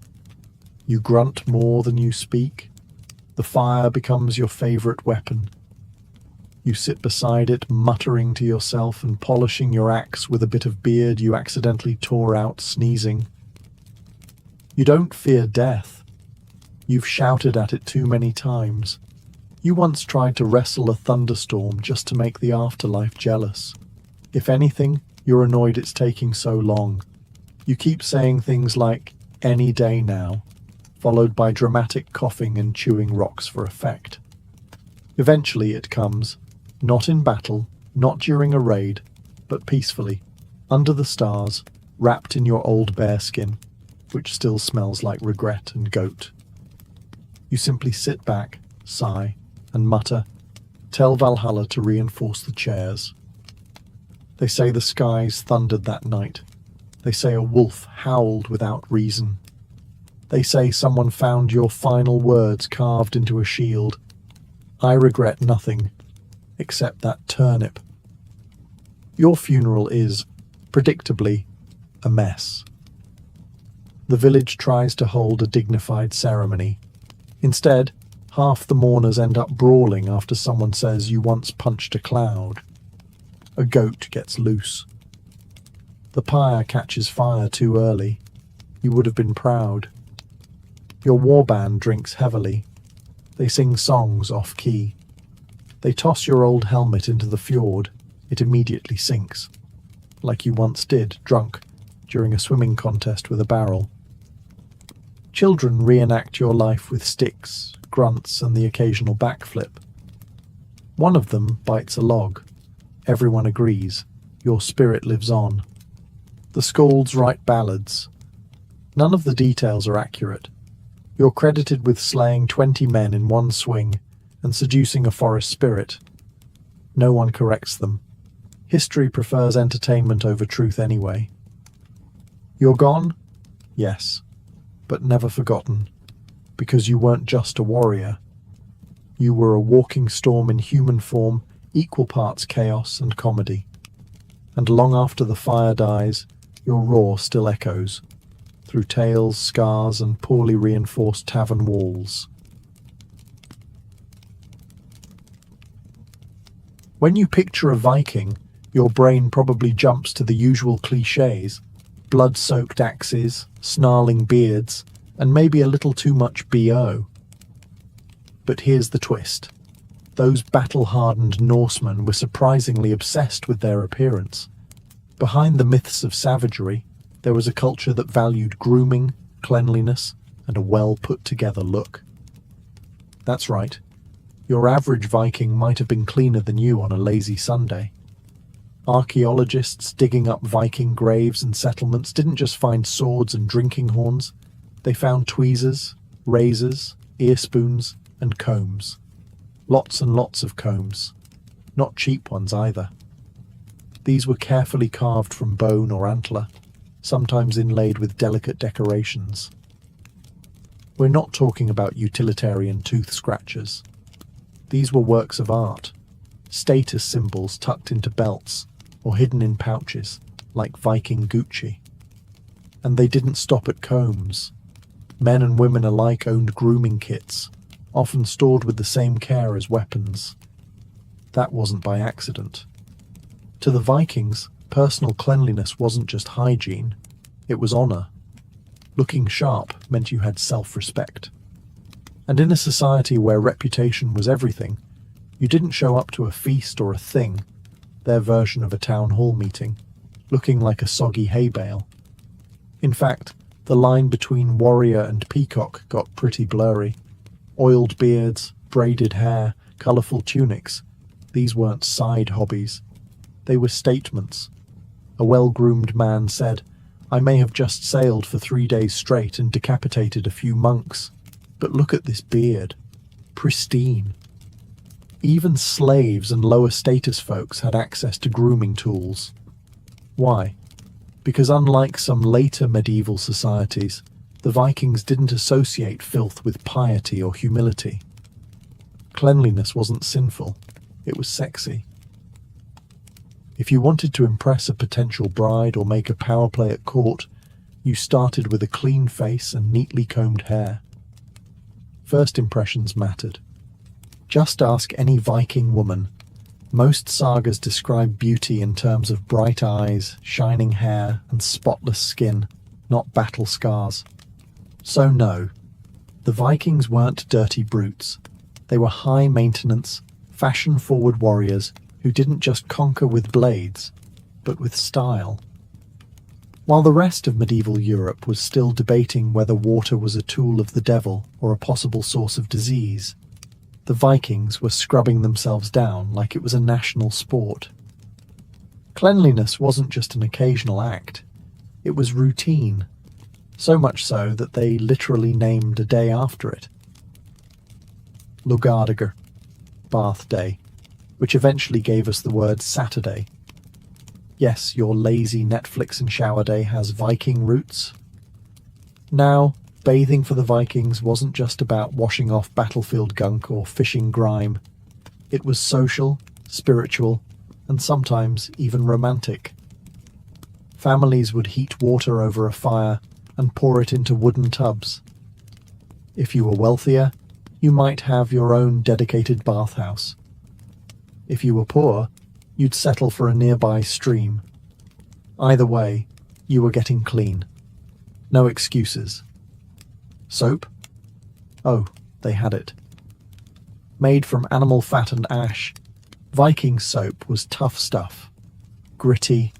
You grunt more than you speak. The fire becomes your favorite weapon. You sit beside it, muttering to yourself and polishing your axe with a bit of beard you accidentally tore out, sneezing. You don't fear death. You've shouted at it too many times. You once tried to wrestle a thunderstorm just to make the afterlife jealous. If anything, you're annoyed it's taking so long. You keep saying things like, "Any day now," followed by dramatic coughing and chewing rocks for effect. Eventually it comes, not in battle, not during a raid, but peacefully, under the stars, wrapped in your old bearskin, which still smells like regret and goat. You simply sit back, sigh, and mutter, "Tell Valhalla to reinforce the chairs." They say the skies thundered that night. They say a wolf howled without reason. They say someone found your final words carved into a shield. I regret nothing, except that turnip. Your funeral is, predictably, a mess. The village tries to hold a dignified ceremony. Instead, half the mourners end up brawling after someone says you once punched a cloud. A goat gets loose. The pyre catches fire too early. You would have been proud. Your warband drinks heavily. They sing songs off-key. They toss your old helmet into the fjord. It immediately sinks, like you once did, drunk, during a swimming contest with a barrel. Children reenact your life with sticks, grunts, and the occasional backflip. One of them bites a log. Everyone agrees. Your spirit lives on. The skalds write ballads. None of the details are accurate. You're credited with slaying 20 men in one swing and seducing a forest spirit. No one corrects them. History prefers entertainment over truth anyway. You're gone? Yes, but never forgotten, because you weren't just a warrior. You were a walking storm in human form, equal parts chaos and comedy. And long after the fire dies, your roar still echoes, through tales, scars, and poorly reinforced tavern walls. When you picture a Viking, your brain probably jumps to the usual clichés: blood-soaked axes, snarling beards, and maybe a little too much BO. But here's the twist. Those battle-hardened Norsemen were surprisingly obsessed with their appearance. Behind the myths of savagery, there was a culture that valued grooming, cleanliness, and a well-put-together look. That's right. Your average Viking might have been cleaner than you on a lazy Sunday. Archaeologists digging up Viking graves and settlements didn't just find swords and drinking horns. They found tweezers, razors, ear spoons, and combs. Lots and lots of combs. Not cheap ones either. These were carefully carved from bone or antler, sometimes inlaid with delicate decorations. We're not talking about utilitarian tooth scratchers. These were works of art, status symbols tucked into belts or hidden in pouches, like Viking Gucci. And they didn't stop at combs. Men and women alike owned grooming kits, often stored with the same care as weapons. That wasn't by accident. To the Vikings, personal cleanliness wasn't just hygiene, it was honor. Looking sharp meant you had self-respect. And in a society where reputation was everything, you didn't show up to a feast or a thing, their version of a town hall meeting, looking like a soggy hay bale. In fact, the line between warrior and peacock got pretty blurry. Oiled beards, braided hair, colourful tunics. These weren't side hobbies. They were statements. A well-groomed man said, "I may have just sailed for 3 days straight and decapitated a few monks, but look at this beard. Pristine." Even slaves and lower status folks had access to grooming tools. Why? Because unlike some later medieval societies, the Vikings didn't associate filth with piety or humility. Cleanliness wasn't sinful, it was sexy. If you wanted to impress a potential bride or make a power play at court, you started with a clean face and neatly combed hair. First impressions mattered. Just ask any Viking woman. Most sagas describe beauty in terms of bright eyes, shining hair, and spotless skin, not battle scars. So no, the Vikings weren't dirty brutes. They were high-maintenance, fashion-forward warriors who didn't just conquer with blades, but with style. While the rest of medieval Europe was still debating whether water was a tool of the devil or a possible source of disease, The Vikings were scrubbing themselves down like it was a national sport. Cleanliness wasn't just an occasional act, it was routine, so much so that they literally named a day after it. Lugadager, Bath Day, which eventually gave us the word Saturday. Yes, your lazy Netflix and shower day has Viking roots. Now, bathing for the Vikings wasn't just about washing off battlefield gunk or fishing grime. It was social, spiritual, and sometimes even romantic. Families would heat water over a fire and pour it into wooden tubs. If you were wealthier, you might have your own dedicated bathhouse. If you were poor, you'd settle for a nearby stream. Either way, you were getting clean. No excuses. Soap? Oh, they had it. Made from animal fat and ash, Viking soap was tough stuff. Gritty,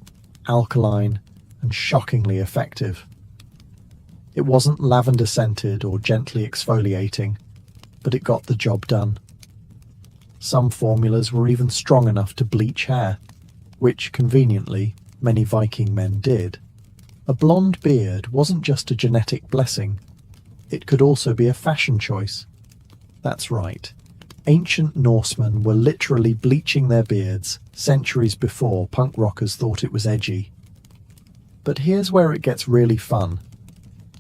alkaline, and shockingly effective. It wasn't lavender-scented or gently exfoliating, but it got the job done. Some formulas were even strong enough to bleach hair, which, conveniently, many Viking men did. A blonde beard wasn't just a genetic blessing, it could also be a fashion choice. That's right. Ancient Norsemen were literally bleaching their beards centuries before punk rockers thought it was edgy. But here's where it gets really fun.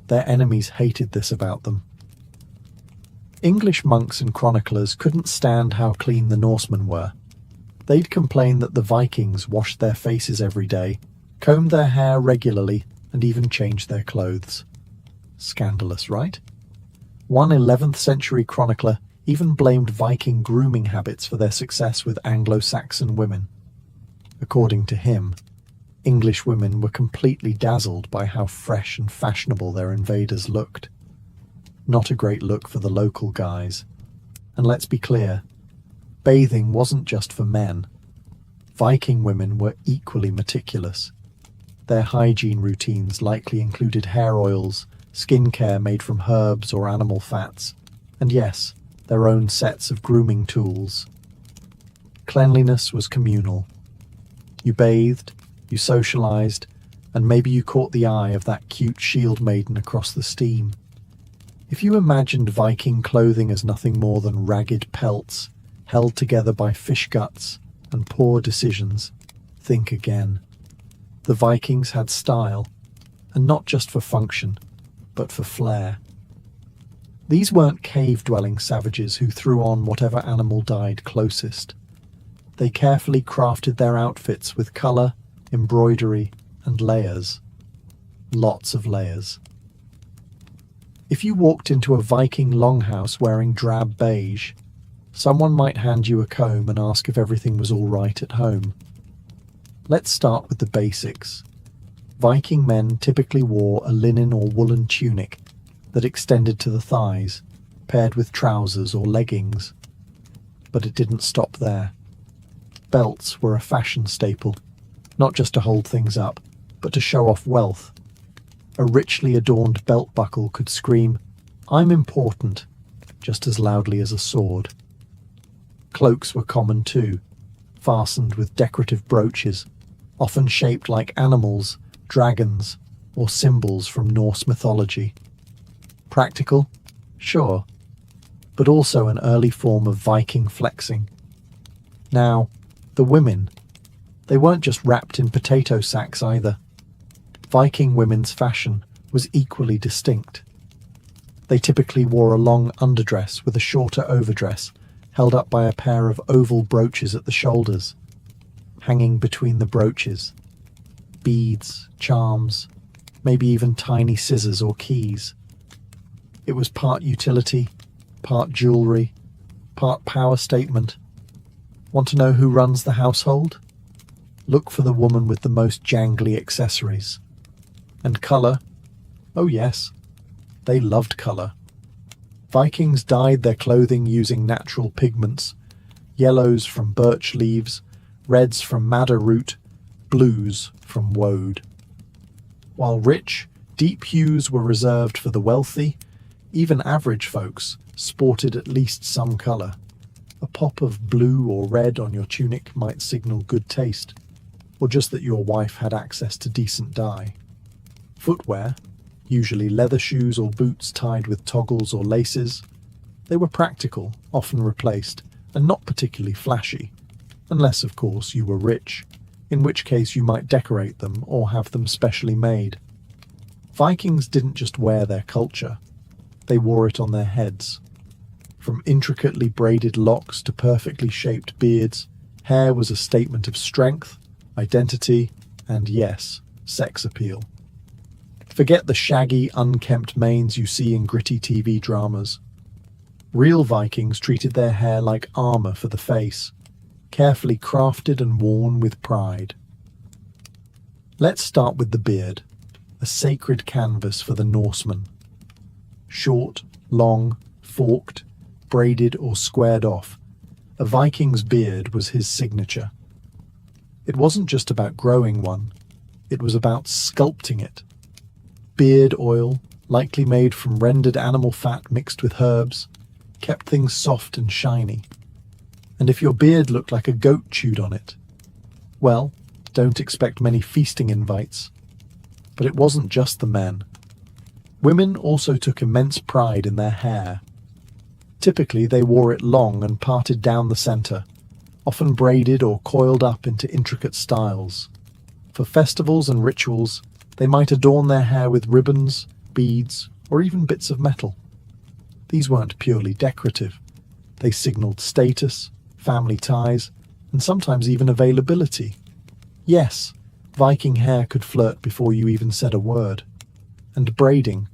Their enemies hated this about them. English monks and chroniclers couldn't stand how clean the Norsemen were. They'd complain that the Vikings washed their faces every day, combed their hair regularly, and even changed their clothes. Scandalous, right? One 11th century chronicler even blamed Viking grooming habits for their success with Anglo-Saxon women. According to him, English women were completely dazzled by how fresh and fashionable their invaders looked. Not a great look for the local guys. And let's be clear, bathing wasn't just for men. Viking women were equally meticulous. Their hygiene routines likely included hair oils, skincare made from herbs or animal fats, and yes, their own sets of grooming tools. Cleanliness was communal. You bathed, you socialized, and maybe you caught the eye of that cute shield maiden across the steam. If you imagined Viking clothing as nothing more than ragged pelts, held together by fish guts and poor decisions, think again. The Vikings had style, and not just for function, but for flair. These weren't cave-dwelling savages who threw on whatever animal died closest. They carefully crafted their outfits with colour, embroidery, and layers. Lots of layers. If you walked into a Viking longhouse wearing drab beige, someone might hand you a comb and ask if everything was all right at home. Let's start with the basics. Viking men typically wore a linen or woolen tunic that extended to the thighs, paired with trousers or leggings. But it didn't stop there. Belts were a fashion staple, not just to hold things up, but to show off wealth. A richly adorned belt buckle could scream, "I'm important," just as loudly as a sword. Cloaks were common too, fastened with decorative brooches, often shaped like animals, dragons, or symbols from Norse mythology. Practical? Sure, but also an early form of Viking flexing. Now, the women. They weren't just wrapped in potato sacks either. Viking women's fashion was equally distinct. They typically wore a long underdress with a shorter overdress held up by a pair of oval brooches at the shoulders. Hanging between the brooches, beads, charms, maybe even tiny scissors or keys. It was part utility, part jewellery, part power statement. Want to know who runs the household? Look for the woman with the most jangly accessories. And colour? Oh yes, they loved colour. Vikings dyed their clothing using natural pigments, yellows from birch leaves, reds from madder root, blues from woad. While rich, deep hues were reserved for the wealthy, even average folks sported at least some colour. A pop of blue or red on your tunic might signal good taste, or just that your wife had access to decent dye. Footwear, usually leather shoes or boots tied with toggles or laces, they were practical, often replaced, and not particularly flashy, unless, of course, you were rich, in which case you might decorate them or have them specially made. Vikings didn't just wear their culture, they wore it on their heads. From intricately braided locks to perfectly shaped beards, hair was a statement of strength, identity, and yes, sex appeal. Forget the shaggy, unkempt manes you see in gritty TV dramas. Real Vikings treated their hair like armor for the face, carefully crafted and worn with pride. Let's start with the beard, a sacred canvas for the Norseman. Short, long, forked, braided or squared off, a Viking's beard was his signature. It wasn't just about growing one, it was about sculpting it. Beard oil, likely made from rendered animal fat mixed with herbs, kept things soft and shiny. And if your beard looked like a goat chewed on it, well, don't expect many feasting invites. But it wasn't just the men. Women also took immense pride in their hair. Typically, they wore it long and parted down the center, often braided or coiled up into intricate styles. For festivals and rituals, they might adorn their hair with ribbons, beads, or even bits of metal. These weren't purely decorative. They signaled status, family ties, and sometimes even availability. Yes, Viking hair could flirt before you even said a word. And braiding.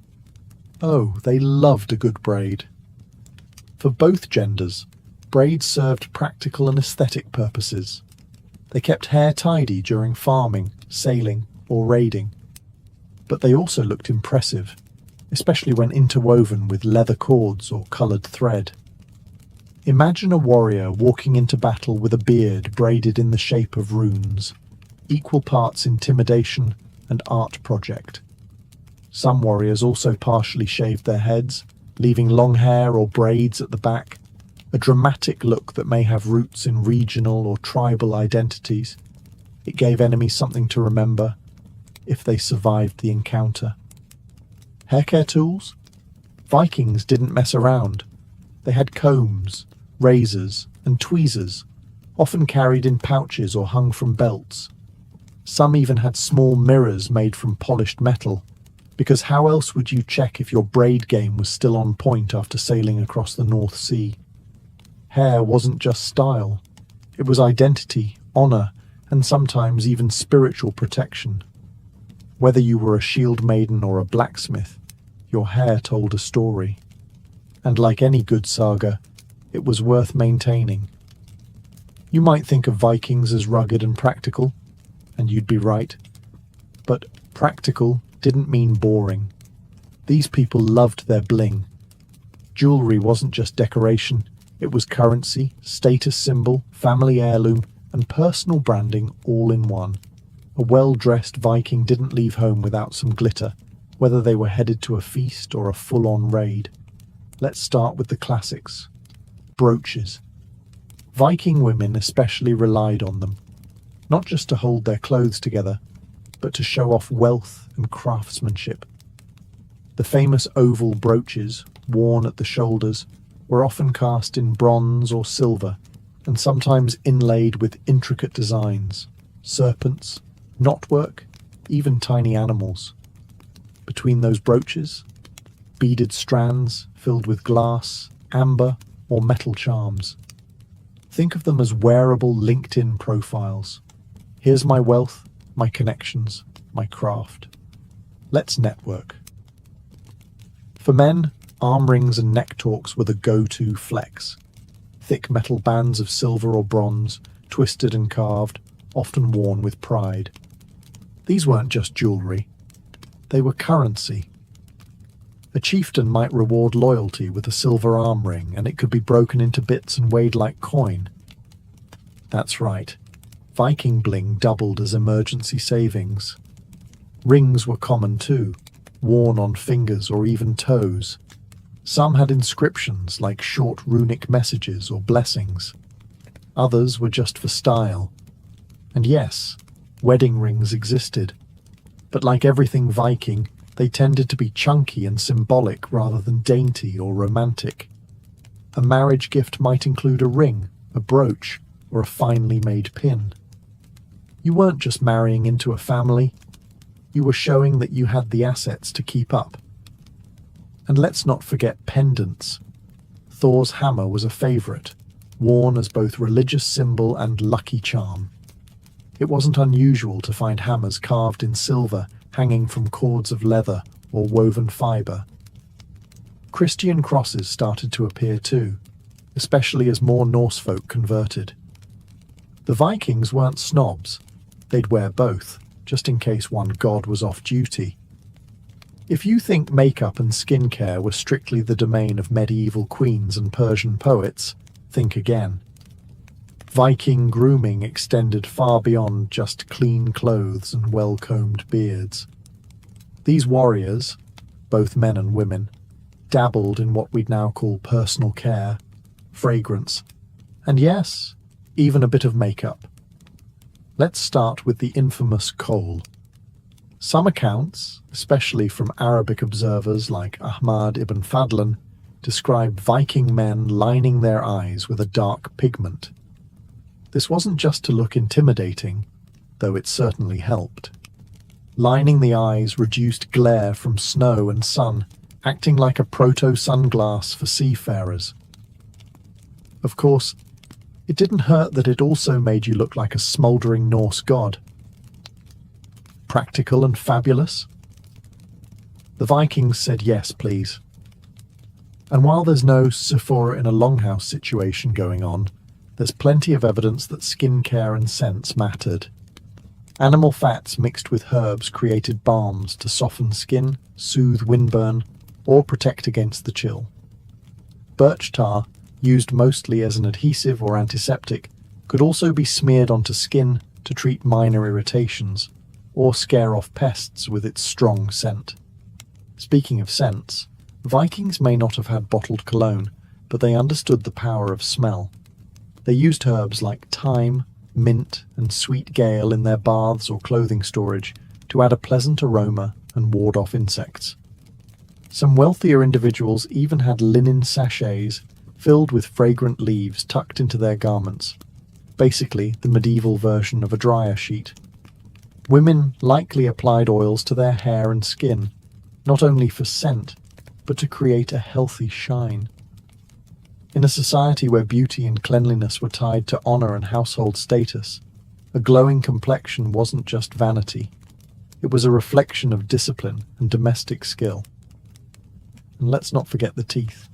Oh, they loved a good braid. For both genders, braids served practical and aesthetic purposes. They kept hair tidy during farming, sailing, or raiding. But they also looked impressive, especially when interwoven with leather cords or coloured thread. Imagine a warrior walking into battle with a beard braided in the shape of runes, equal parts intimidation and art project. Some warriors also partially shaved their heads, leaving long hair or braids at the back, a dramatic look that may have roots in regional or tribal identities. It gave enemies something to remember if they survived the encounter. Haircare tools? Vikings didn't mess around. They had combs, razors, and tweezers, often carried in pouches or hung from belts. Some even had small mirrors made from polished metal, because how else would you check if your braid game was still on point after sailing across the North Sea? Hair wasn't just style. It was identity, honor, and sometimes even spiritual protection. Whether you were a shield maiden or a blacksmith, your hair told a story. And like any good saga, it was worth maintaining. You might think of Vikings as rugged and practical, and you'd be right. But practical didn't mean boring. These people loved their bling. Jewelry wasn't just decoration, it was currency, status symbol, family heirloom, and personal branding all in one. A well-dressed Viking didn't leave home without some glitter, whether they were headed to a feast or a full-on raid. Let's start with the classics. Brooches. Viking women especially relied on them, not just to hold their clothes together, but to show off wealth and craftsmanship. The famous oval brooches, worn at the shoulders, were often cast in bronze or silver, and sometimes inlaid with intricate designs, serpents, knotwork, even tiny animals. Between those brooches, beaded strands filled with glass, amber, or metal charms. Think of them as wearable LinkedIn profiles. Here's my wealth, my connections, my craft. Let's network. For men, arm rings and neck torques were the go-to flex. Thick metal bands of silver or bronze, twisted and carved, often worn with pride. These weren't just jewelry. They were currency. A chieftain might reward loyalty with a silver arm ring, and it could be broken into bits and weighed like coin. That's right. Viking bling doubled as emergency savings. Rings were common too, worn on fingers or even toes. Some had inscriptions like short runic messages or blessings. Others were just for style. And yes, wedding rings existed. But like everything Viking, they tended to be chunky and symbolic rather than dainty or romantic. A marriage gift might include a ring, a brooch, or a finely made pin. You weren't just marrying into a family, you were showing that you had the assets to keep up. And let's not forget pendants. Thor's hammer was a favourite, worn as both religious symbol and lucky charm. It wasn't unusual to find hammers carved in silver, hanging from cords of leather or woven fibre. Christian crosses started to appear too, especially as more Norse folk converted. The Vikings weren't snobs. They'd wear both, just in case one god was off duty. If you think makeup and skincare were strictly the domain of medieval queens and Persian poets, think again. Viking grooming extended far beyond just clean clothes and well-combed beards. These warriors, both men and women, dabbled in what we'd now call personal care, fragrance, and yes, even a bit of makeup. Let's start with the infamous kohl. Some accounts, especially from Arabic observers like Ahmad ibn Fadlan, describe Viking men lining their eyes with a dark pigment. This wasn't just to look intimidating, though it certainly helped. Lining the eyes reduced glare from snow and sun, acting like a proto-sunglass for seafarers. Of course, it didn't hurt that it also made you look like a smouldering Norse god. Practical and fabulous? The Vikings said yes, please. And while there's no Sephora in a longhouse situation going on, there's plenty of evidence that skincare and scents mattered. Animal fats mixed with herbs created balms to soften skin, soothe windburn, or protect against the chill. Birch tar, used mostly as an adhesive or antiseptic, could also be smeared onto skin to treat minor irritations, or scare off pests with its strong scent. Speaking of scents, Vikings may not have had bottled cologne, but they understood the power of smell. They used herbs like thyme, mint, and sweet gale in their baths or clothing storage to add a pleasant aroma and ward off insects. Some wealthier individuals even had linen sachets filled with fragrant leaves tucked into their garments, basically the medieval version of a dryer sheet. Women likely applied oils to their hair and skin, not only for scent, but to create a healthy shine. In a society where beauty and cleanliness were tied to honor and household status, a glowing complexion wasn't just vanity. It was a reflection of discipline and domestic skill. And let's not forget the teeth.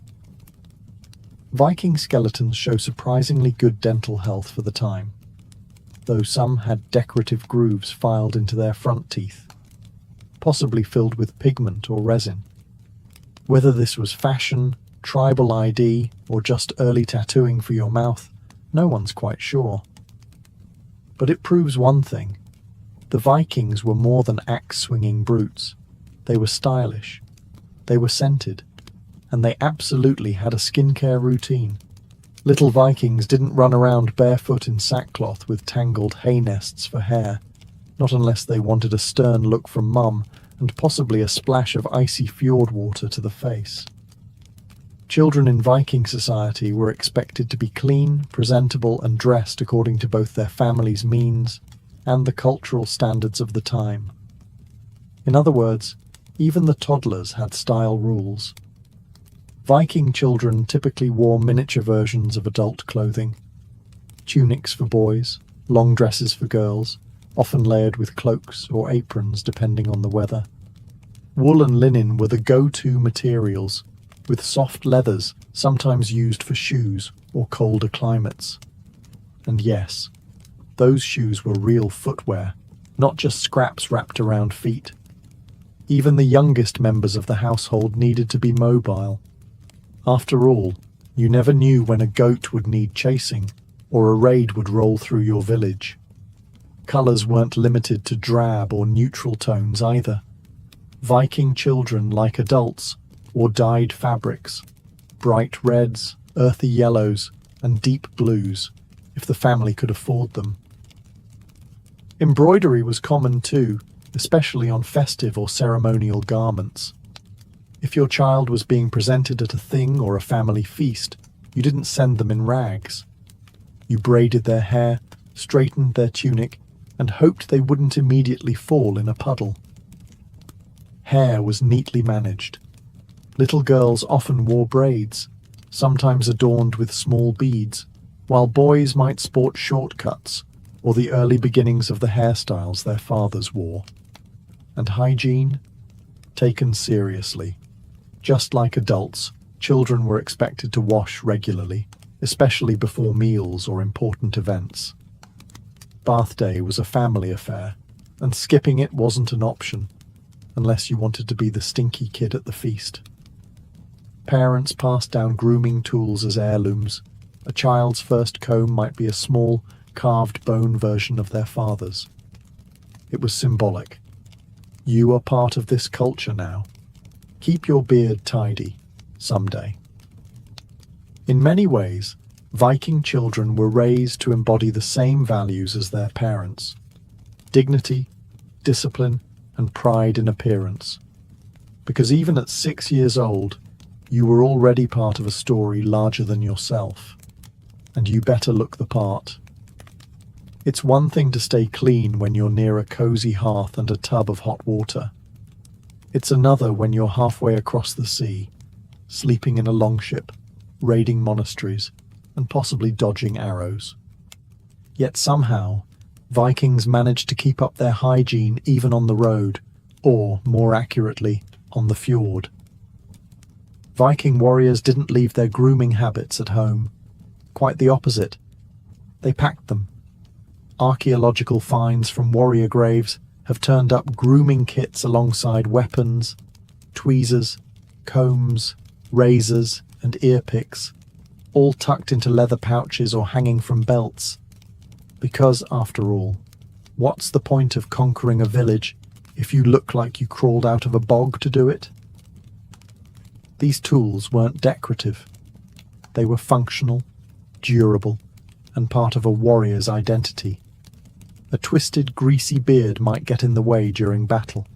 Viking skeletons show surprisingly good dental health for the time, though some had decorative grooves filed into their front teeth, possibly filled with pigment or resin. Whether this was fashion, tribal ID, or just early tattooing for your mouth, no one's quite sure. But it proves one thing. The Vikings were more than axe-swinging brutes. They were stylish. They were scented. And they absolutely had a skincare routine. Little Vikings didn't run around barefoot in sackcloth with tangled hay nests for hair, not unless they wanted a stern look from mum and possibly a splash of icy fjord water to the face. Children in Viking society were expected to be clean, presentable, and dressed according to both their family's means and the cultural standards of the time. In other words, even the toddlers had style rules. Viking children typically wore miniature versions of adult clothing. Tunics for boys, long dresses for girls, often layered with cloaks or aprons depending on the weather. Wool and linen were the go-to materials, with soft leathers sometimes used for shoes or colder climates. And yes, those shoes were real footwear, not just scraps wrapped around feet. Even the youngest members of the household needed to be mobile. After all, you never knew when a goat would need chasing, or a raid would roll through your village. Colours weren't limited to drab or neutral tones either. Viking children, like adults, or dyed fabrics, bright reds, earthy yellows, and deep blues, if the family could afford them. Embroidery was common too, especially on festive or ceremonial garments. If your child was being presented at a thing or a family feast, you didn't send them in rags. You braided their hair, straightened their tunic, and hoped they wouldn't immediately fall in a puddle. Hair was neatly managed. Little girls often wore braids, sometimes adorned with small beads, while boys might sport short cuts or the early beginnings of the hairstyles their fathers wore. And hygiene? Taken seriously. Just like adults, children were expected to wash regularly, especially before meals or important events. Bath day was a family affair, and skipping it wasn't an option, unless you wanted to be the stinky kid at the feast. Parents passed down grooming tools as heirlooms. A child's first comb might be a small, carved bone version of their father's. It was symbolic. You are part of this culture now. Keep your beard tidy, someday. In many ways, Viking children were raised to embody the same values as their parents: dignity, discipline, and pride in appearance. Because even at 6 years old, you were already part of a story larger than yourself, and you better look the part. It's one thing to stay clean when you're near a cozy hearth and a tub of hot water. It's another when you're halfway across the sea, sleeping in a longship, raiding monasteries, and possibly dodging arrows. Yet somehow, Vikings managed to keep up their hygiene even on the road, or, more accurately, on the fjord. Viking warriors didn't leave their grooming habits at home. Quite the opposite. They packed them. Archaeological finds from warrior graves have turned up grooming kits alongside weapons, tweezers, combs, razors, and ear picks, all tucked into leather pouches or hanging from belts. Because, after all, what's the point of conquering a village if you look like you crawled out of a bog to do it? These tools weren't decorative. They were functional, durable, and part of a warrior's identity. A twisted, greasy beard might get in the way during battle.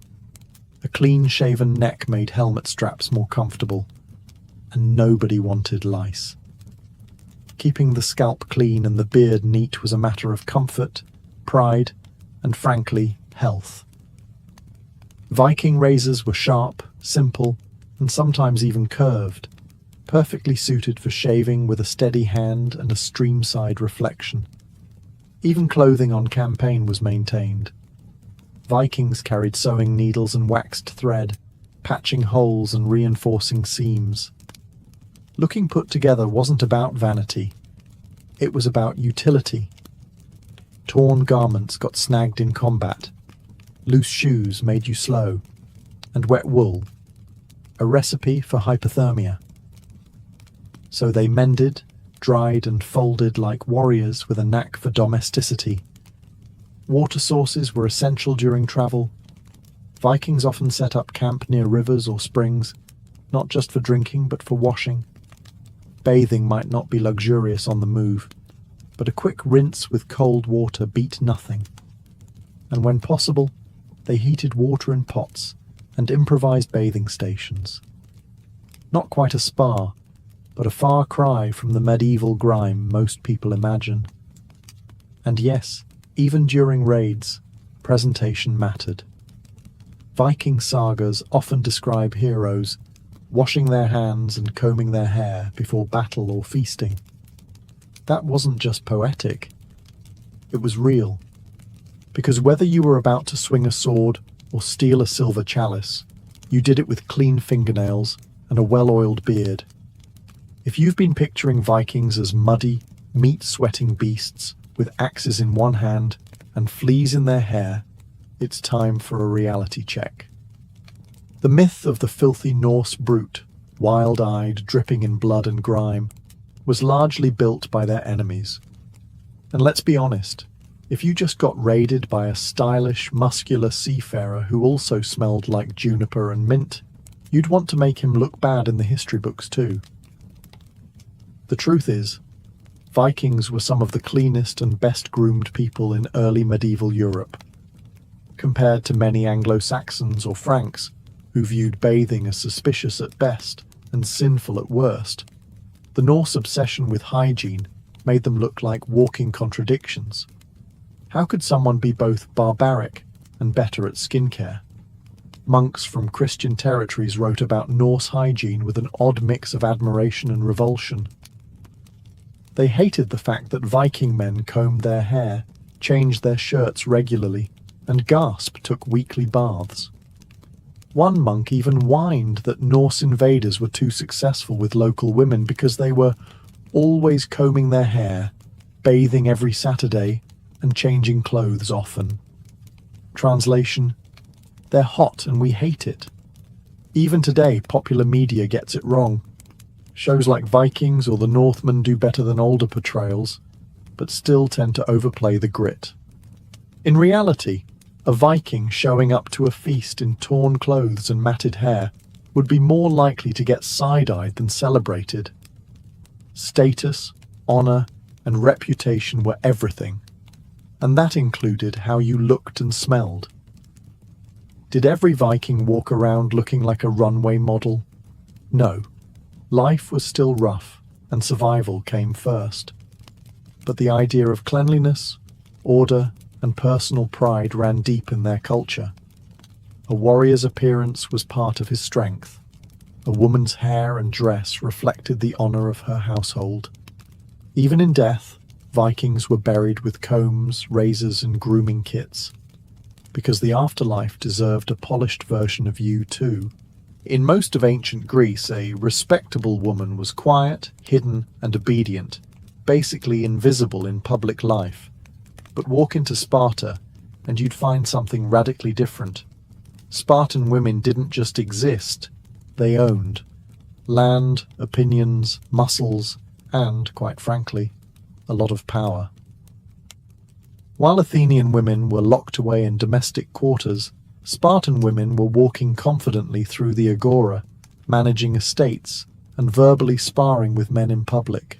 A clean-shaven neck made helmet straps more comfortable, and nobody wanted lice. Keeping the scalp clean and the beard neat was a matter of comfort, pride, and frankly, health. Viking razors were sharp, simple, and sometimes even curved, perfectly suited for shaving with a steady hand and a stream-side reflection. Even clothing on campaign was maintained. Vikings carried sewing needles and waxed thread, patching holes and reinforcing seams. Looking put together wasn't about vanity. It was about utility. Torn garments got snagged in combat. Loose shoes made you slow. And wet wool, a recipe for hypothermia. So they mended, dried, and folded like warriors with a knack for domesticity. Water sources were essential during travel. Vikings often set up camp near rivers or springs, not just for drinking but for washing. Bathing might not be luxurious on the move, but a quick rinse with cold water beat nothing. And when possible, they heated water in pots and improvised bathing stations. Not quite a spa, but a far cry from the medieval grime most people imagine. And yes, even during raids, presentation mattered. Viking sagas often describe heroes washing their hands and combing their hair before battle or feasting. That wasn't just poetic, it was real. Because whether you were about to swing a sword or steal a silver chalice, you did it with clean fingernails and a well-oiled beard. If you've been picturing Vikings as muddy, meat-sweating beasts with axes in one hand and fleas in their hair, it's time for a reality check. The myth of the filthy Norse brute, wild-eyed, dripping in blood and grime, was largely built by their enemies. And let's be honest, if you just got raided by a stylish, muscular seafarer who also smelled like juniper and mint, you'd want to make him look bad in the history books too. The truth is, Vikings were some of the cleanest and best-groomed people in early medieval Europe. Compared to many Anglo-Saxons or Franks, who viewed bathing as suspicious at best and sinful at worst, the Norse obsession with hygiene made them look like walking contradictions. How could someone be both barbaric and better at skincare? Monks from Christian territories wrote about Norse hygiene with an odd mix of admiration and revulsion. They hated the fact that Viking men combed their hair, changed their shirts regularly, and took weekly baths. One monk even whined that Norse invaders were too successful with local women because they were always combing their hair, bathing every Saturday, and changing clothes often. Translation: they're hot and we hate it. Even today, popular media gets it wrong. Shows like Vikings or The Northmen do better than older portrayals, but still tend to overplay the grit. In reality, a Viking showing up to a feast in torn clothes and matted hair would be more likely to get side-eyed than celebrated. Status, honor, and reputation were everything, and that included how you looked and smelled. Did every Viking walk around looking like a runway model? No. Life was still rough, and survival came first. But the idea of cleanliness, order, and personal pride ran deep in their culture. A warrior's appearance was part of his strength. A woman's hair and dress reflected the honor of her household. Even in death, Vikings were buried with combs, razors, and grooming kits, because the afterlife deserved a polished version of you too. In most of ancient Greece, a respectable woman was quiet, hidden, and obedient, basically invisible in public life. But walk into Sparta, and you'd find something radically different. Spartan women didn't just exist, they owned land, opinions, muscles, and, quite frankly, a lot of power. While Athenian women were locked away in domestic quarters, Spartan women were walking confidently through the agora, managing estates, and verbally sparring with men in public.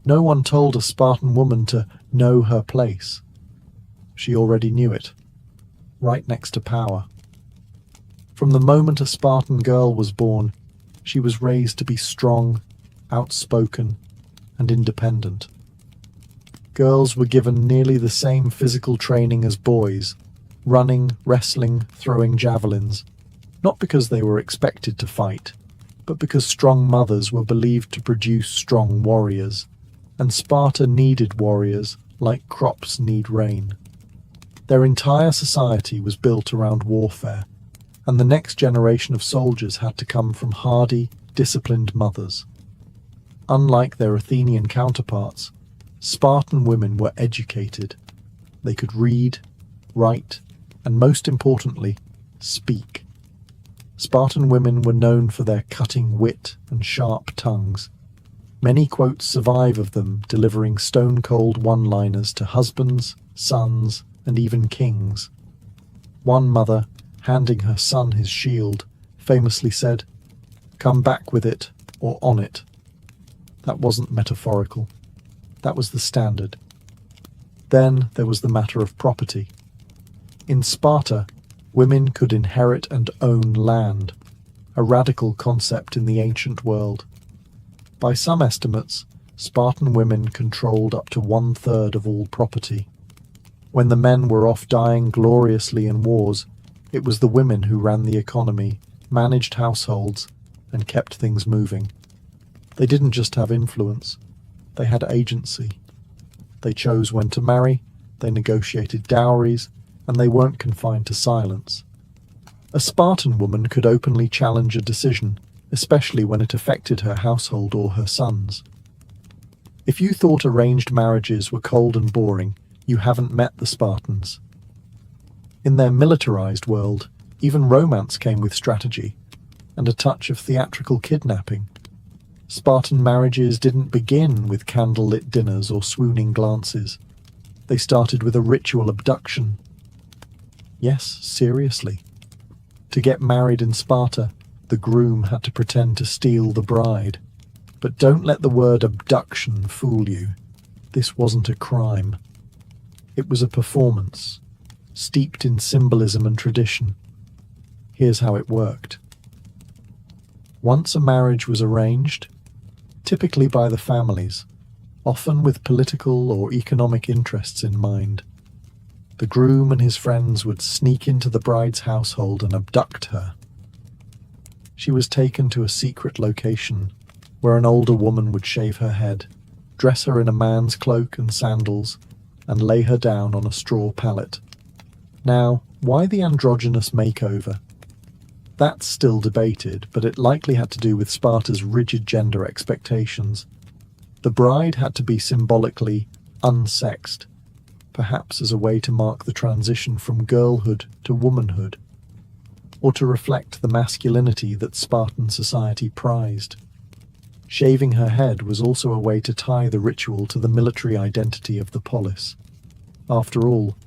No one told a Spartan woman to know her place. She already knew it, right next to power. From the moment a Spartan girl was born, she was raised to be strong, outspoken, and independent. Girls were given nearly the same physical training as boys, running, wrestling, throwing javelins, not because they were expected to fight, but because strong mothers were believed to produce strong warriors, and Sparta needed warriors like crops need rain. Their entire society was built around warfare, and the next generation of soldiers had to come from hardy, disciplined mothers. Unlike their Athenian counterparts, Spartan women were educated. They could read, write, and most importantly, speak. Spartan women were known for their cutting wit and sharp tongues. Many quotes survive of them delivering stone-cold one-liners to husbands, sons, and even kings. One mother, handing her son his shield, famously said, "Come back with it, or on it." That wasn't metaphorical. That was the standard. Then there was the matter of property. In Sparta, women could inherit and own land, a radical concept in the ancient world. By some estimates, Spartan women controlled up to 1/3 of all property. When the men were off dying gloriously in wars, it was the women who ran the economy, managed households, and kept things moving. They didn't just have influence, they had agency. They chose when to marry, they negotiated dowries, and they weren't confined to silence. A Spartan woman could openly challenge a decision, especially when it affected her household or her sons. If you thought arranged marriages were cold and boring, you haven't met the Spartans. In their militarized world, even romance came with strategy, and a touch of theatrical kidnapping. Spartan marriages didn't begin with candlelit dinners or swooning glances. They started with a ritual abduction. Yes, seriously. To get married in Sparta, the groom had to pretend to steal the bride. But don't let the word abduction fool you. This wasn't a crime. It was a performance, steeped in symbolism and tradition. Here's how it worked. Once a marriage was arranged, typically by the families, often with political or economic interests in mind, the groom and his friends would sneak into the bride's household and abduct her. She was taken to a secret location where an older woman would shave her head, dress her in a man's cloak and sandals, and lay her down on a straw pallet. Now, why the androgynous makeover? That's still debated, but it likely had to do with Sparta's rigid gender expectations. The bride had to be symbolically unsexed, perhaps as a way to mark the transition from girlhood to womanhood, or to reflect the masculinity that Spartan society prized. Shaving her head was also a way to tie the ritual to the military identity of the polis. After all,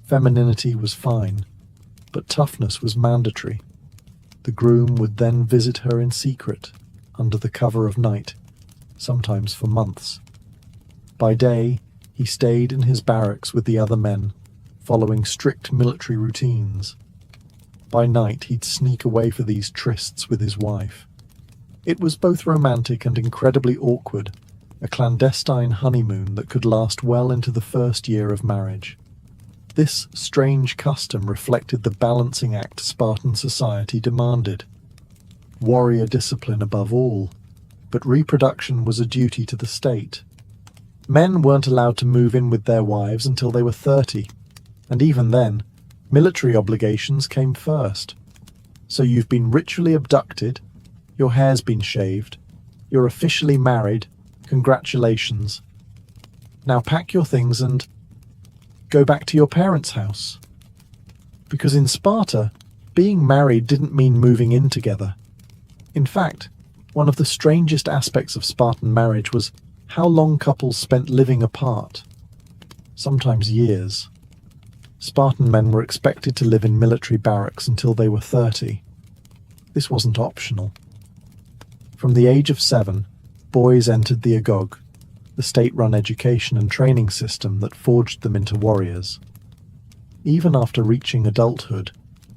femininity was fine, but toughness was mandatory. The groom would then visit her in secret, under the cover of night, sometimes for months. By day, he stayed in his barracks with the other men, following strict military routines. By night, he'd sneak away for these trysts with his wife. It was both romantic and incredibly awkward, a clandestine honeymoon that could last well into the first year of marriage. This strange custom reflected the balancing act Spartan society demanded. Warrior discipline above all, but reproduction was a duty to the state. Men weren't allowed to move in with their wives until they were 30, and even then, military obligations came first. So you've been ritually abducted, your hair's been shaved, you're officially married, congratulations. Now pack your things and go back to your parents' house. Because in Sparta, being married didn't mean moving in together. In fact, one of the strangest aspects of Spartan marriage was how long couples spent living apart. Sometimes years. Spartan men were expected to live in military barracks until they were 30. This wasn't optional. From the age of 7, boys entered the agog, the state-run education and training system that forged them into warriors. Even after reaching adulthood,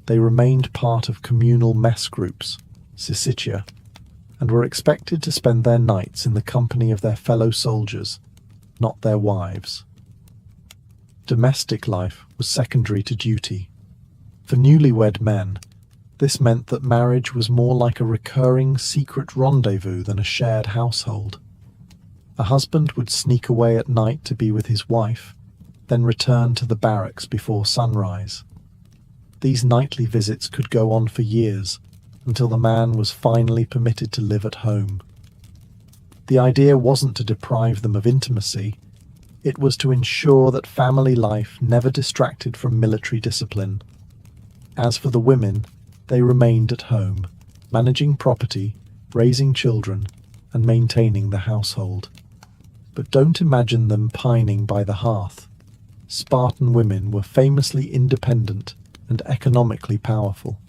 they remained part of communal mess groups, syssitia, and were expected to spend their nights in the company of their fellow soldiers, not their wives. Domestic life was secondary to duty. For newlywed men, this meant that marriage was more like a recurring secret rendezvous than a shared household. A husband would sneak away at night to be with his wife, then return to the barracks before sunrise. These nightly visits could go on for years, until the man was finally permitted to live at home. The idea wasn't to deprive them of intimacy, it was to ensure that family life never distracted from military discipline. As for the women, they remained at home, managing property, raising children, and maintaining the household. But don't imagine them pining by the hearth. Spartan women were famously independent and economically powerful.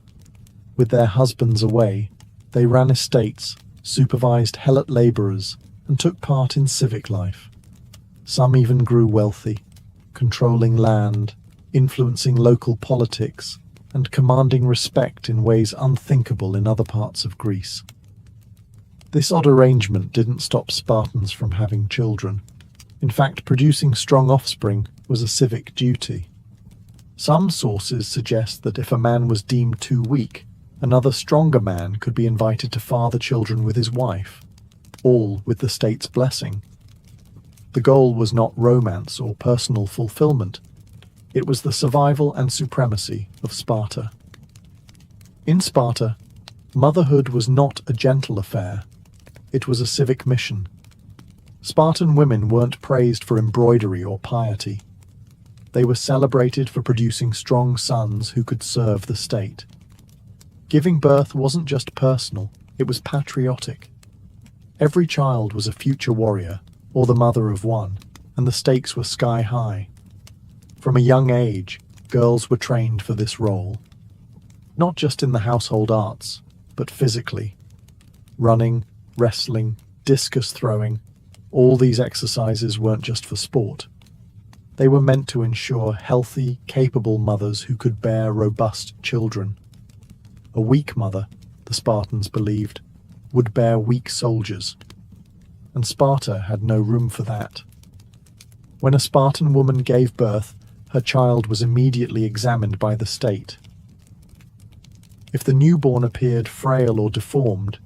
With their husbands away, they ran estates, supervised helot labourers, and took part in civic life. Some even grew wealthy, controlling land, influencing local politics, and commanding respect in ways unthinkable in other parts of Greece. This odd arrangement didn't stop Spartans from having children. In fact, producing strong offspring was a civic duty. Some sources suggest that if a man was deemed too weak, another stronger man could be invited to father children with his wife, all with the state's blessing. The goal was not romance or personal fulfillment. It was the survival and supremacy of Sparta. In Sparta, motherhood was not a gentle affair. It was a civic mission. Spartan women weren't praised for embroidery or piety. They were celebrated for producing strong sons who could serve the state. Giving birth wasn't just personal, it was patriotic. Every child was a future warrior, or the mother of one, and the stakes were sky high. From a young age, girls were trained for this role. Not just in the household arts, but physically. Running, wrestling, discus throwing, all these exercises weren't just for sport. They were meant to ensure healthy, capable mothers who could bear robust children. A weak mother, the Spartans believed, would bear weak soldiers, and Sparta had no room for that. When a Spartan woman gave birth, her child was immediately examined by the state. If the newborn appeared frail or deformed,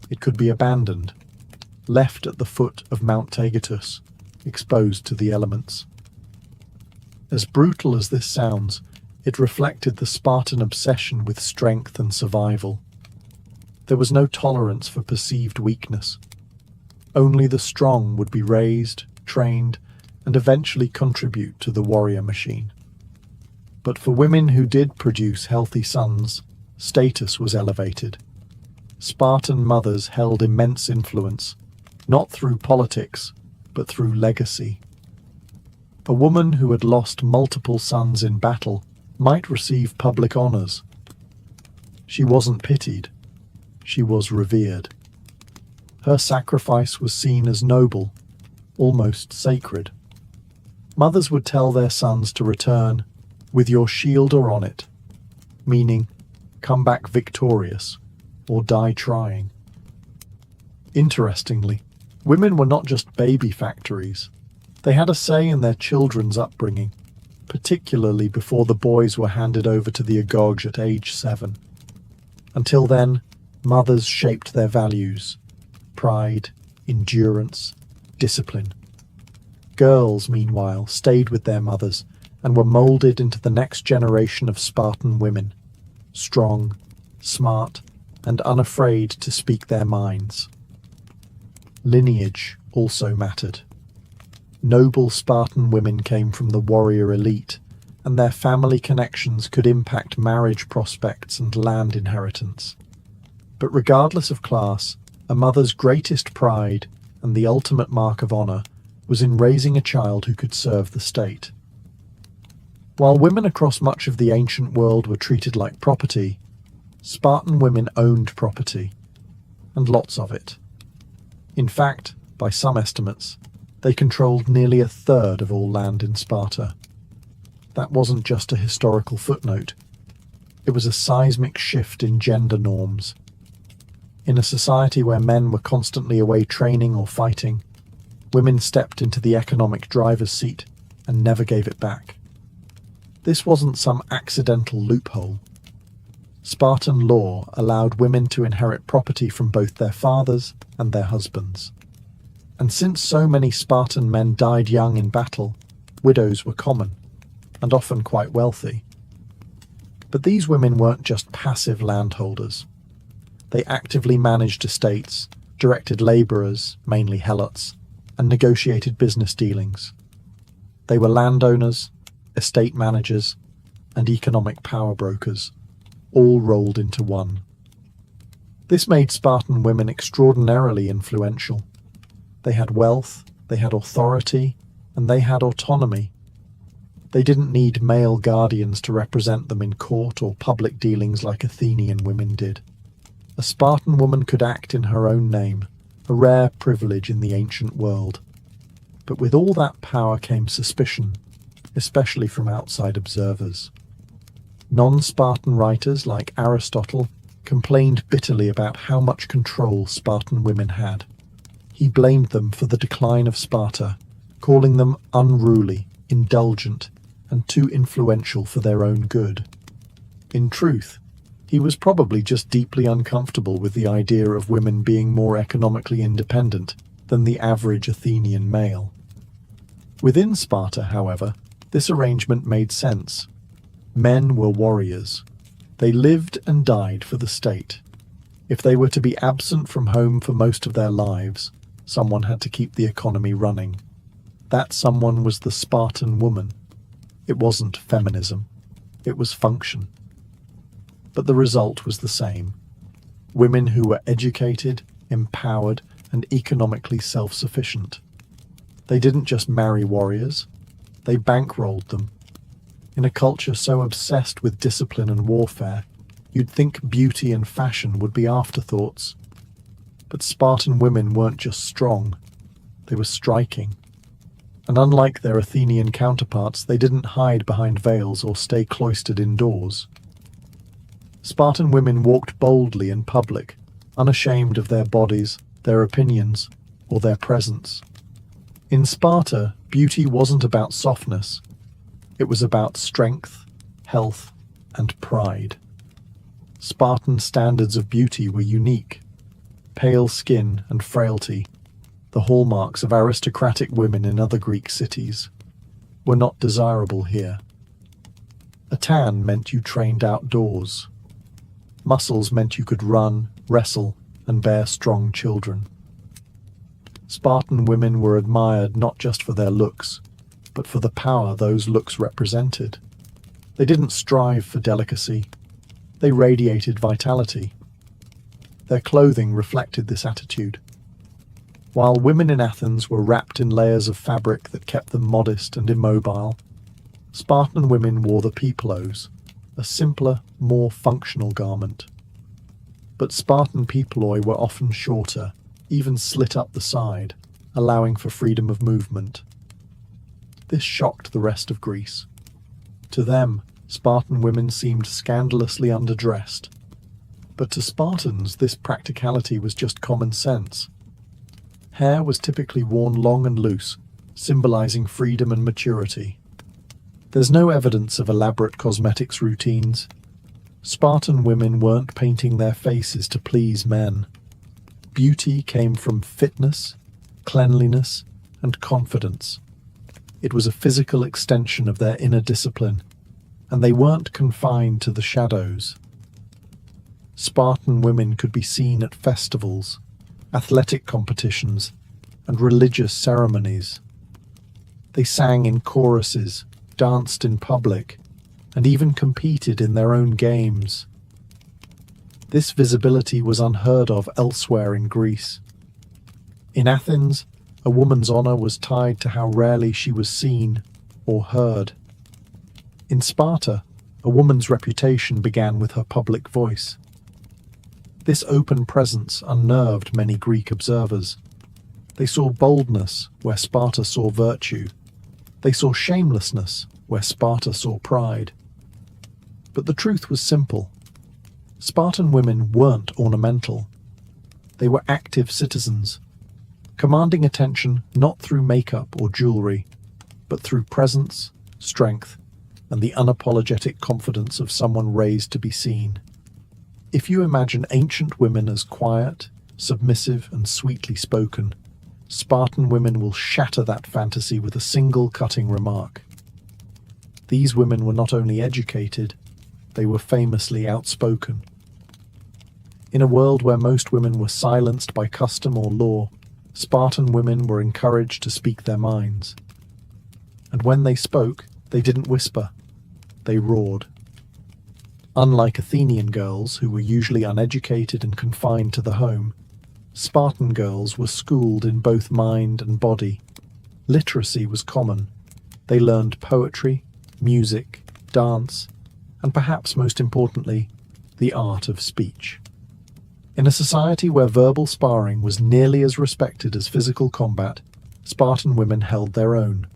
it could be abandoned, left at the foot of Mount Taygetus, exposed to the elements. As brutal as this sounds, it reflected the Spartan obsession with strength and survival. There was no tolerance for perceived weakness. Only the strong would be raised, trained, and eventually contribute to the warrior machine. But for women who did produce healthy sons, status was elevated. Spartan mothers held immense influence, not through politics, but through legacy. A woman who had lost multiple sons in battle might receive public honors. She wasn't pitied, she was revered. Her sacrifice was seen as noble, almost sacred. Mothers would tell their sons to return with your shield or on it, meaning come back victorious or die trying. Interestingly, women were not just baby factories. They had a say in their children's upbringing, particularly before the boys were handed over to the Agog at age 7. Until then, mothers shaped their values: pride, endurance, discipline. Girls, meanwhile, stayed with their mothers and were molded into the next generation of Spartan women, strong, smart, and unafraid to speak their minds. Lineage also mattered. Noble Spartan women came from the warrior elite, and their family connections could impact marriage prospects and land inheritance. But regardless of class, a mother's greatest pride and the ultimate mark of honor was in raising a child who could serve the state. While women across much of the ancient world were treated like property, Spartan women owned property, and lots of it. In fact, by some estimates, they controlled nearly a third of all land in Sparta. That wasn't just a historical footnote. It was a seismic shift in gender norms. In a society where men were constantly away training or fighting, women stepped into the economic driver's seat and never gave it back. This wasn't some accidental loophole. Spartan law allowed women to inherit property from both their fathers and their husbands. And since so many Spartan men died young in battle, widows were common, and often quite wealthy. But these women weren't just passive landholders. They actively managed estates, directed labourers, mainly helots, and negotiated business dealings. They were landowners, estate managers, and economic power brokers, all rolled into one. This made Spartan women extraordinarily influential. They had wealth, they had authority, and they had autonomy. They didn't need male guardians to represent them in court or public dealings like Athenian women did. A Spartan woman could act in her own name, a rare privilege in the ancient world. But with all that power came suspicion, especially from outside observers. Non-Spartan writers like Aristotle complained bitterly about how much control Spartan women had. He blamed them for the decline of Sparta, calling them unruly, indulgent, and too influential for their own good. In truth, he was probably just deeply uncomfortable with the idea of women being more economically independent than the average Athenian male. Within Sparta, however, this arrangement made sense. Men were warriors. They lived and died for the state. If they were to be absent from home for most of their lives, someone had to keep the economy running. That someone was the Spartan woman. It wasn't feminism. It was function. But the result was the same. Women who were educated, empowered, and economically self-sufficient. They didn't just marry warriors. They bankrolled them. In a culture so obsessed with discipline and warfare, You'd think beauty and fashion would be afterthoughts. But Spartan women weren't just strong, they were striking. And unlike their Athenian counterparts, they didn't hide behind veils or stay cloistered indoors. Spartan women walked boldly in public, unashamed of their bodies, their opinions, or their presence. In Sparta, beauty wasn't about softness. It was about strength, health, and pride. Spartan standards of beauty were unique. Pale skin and frailty, the hallmarks of aristocratic women in other Greek cities, were not desirable here. A tan meant you trained outdoors. Muscles meant you could run, wrestle, and bear strong children. Spartan women were admired not just for their looks, but for the power those looks represented. They didn't strive for delicacy. They radiated vitality. Their clothing reflected this attitude. While women in Athens were wrapped in layers of fabric that kept them modest and immobile, Spartan women wore the peplos, a simpler, more functional garment. But Spartan peploi were often shorter, even slit up the side, allowing for freedom of movement. This shocked the rest of Greece. To them, Spartan women seemed scandalously underdressed. But to Spartans, this practicality was just common sense. Hair was typically worn long and loose, symbolizing freedom and maturity. There's no evidence of elaborate cosmetics routines. Spartan women weren't painting their faces to please men. Beauty came from fitness, cleanliness, and confidence. It was a physical extension of their inner discipline, and they weren't confined to the shadows. Spartan women could be seen at festivals, athletic competitions, and religious ceremonies. They sang in choruses, danced in public, and even competed in their own games. This visibility was unheard of elsewhere in Greece. In Athens, a woman's honor was tied to how rarely she was seen or heard. In Sparta, a woman's reputation began with her public voice. This open presence unnerved many Greek observers. They saw boldness where Sparta saw virtue. They saw shamelessness where Sparta saw pride. But the truth was simple. Spartan women weren't ornamental. They were active citizens, commanding attention not through makeup or jewelry, but through presence, strength, and the unapologetic confidence of someone raised to be seen. If you imagine ancient women as quiet, submissive, and sweetly spoken, Spartan women will shatter that fantasy with a single cutting remark. These women were not only educated, they were famously outspoken. In a world where most women were silenced by custom or law, Spartan women were encouraged to speak their minds. And when they spoke, they didn't whisper, they roared. Unlike Athenian girls, who were usually uneducated and confined to the home, Spartan girls were schooled in both mind and body. Literacy was common. They learned poetry, music, dance, and perhaps most importantly, the art of speech. In a society where verbal sparring was nearly as respected as physical combat, Spartan women held their own,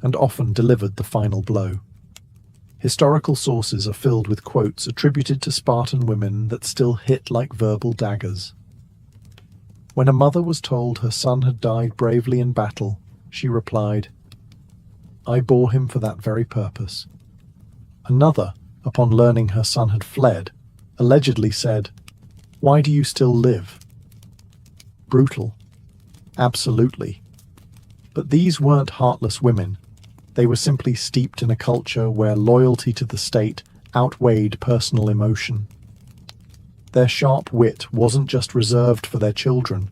and often delivered the final blow. Historical sources are filled with quotes attributed to Spartan women that still hit like verbal daggers. When a mother was told her son had died bravely in battle, she replied, "I bore him for that very purpose." Another, upon learning her son had fled, allegedly said, "Why do you still live?" Brutal. Absolutely. But these weren't heartless women. They were simply steeped in a culture where loyalty to the state outweighed personal emotion. Their sharp wit wasn't just reserved for their children.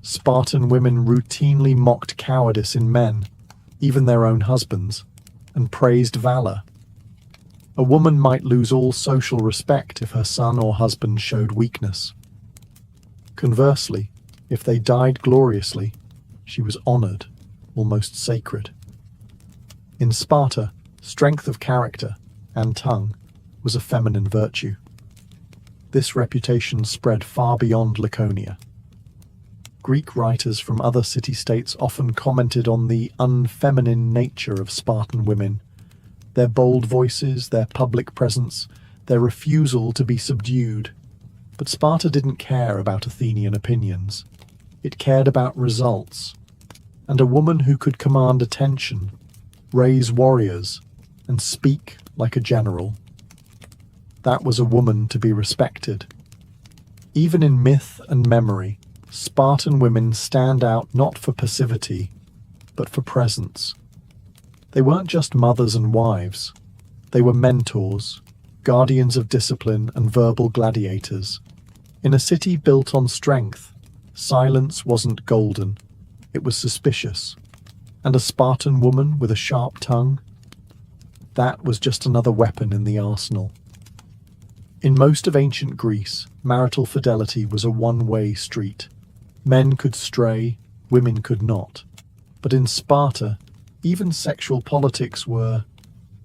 Spartan women routinely mocked cowardice in men, even their own husbands, and praised valor. A woman might lose all social respect if her son or husband showed weakness. Conversely, if they died gloriously, she was honored, almost sacred. In Sparta, strength of character and tongue was a feminine virtue. This reputation spread far beyond Laconia. Greek writers from other city-states often commented on the unfeminine nature of Spartan women, their bold voices, their public presence, their refusal to be subdued. But Sparta didn't care about Athenian opinions. It cared about results. And a woman who could command attention, raise warriors, and speak like a general, that was a woman to be respected. Even in myth and memory, Spartan women stand out not for passivity, but for presence. They weren't just mothers and wives. They were mentors, guardians of discipline and verbal gladiators. In a city built on strength, silence wasn't golden. It was suspicious. And a Spartan woman with a sharp tongue? That was just another weapon in the arsenal. In most of ancient Greece, marital fidelity was a one-way street. Men could stray, women could not. But in Sparta, even sexual politics were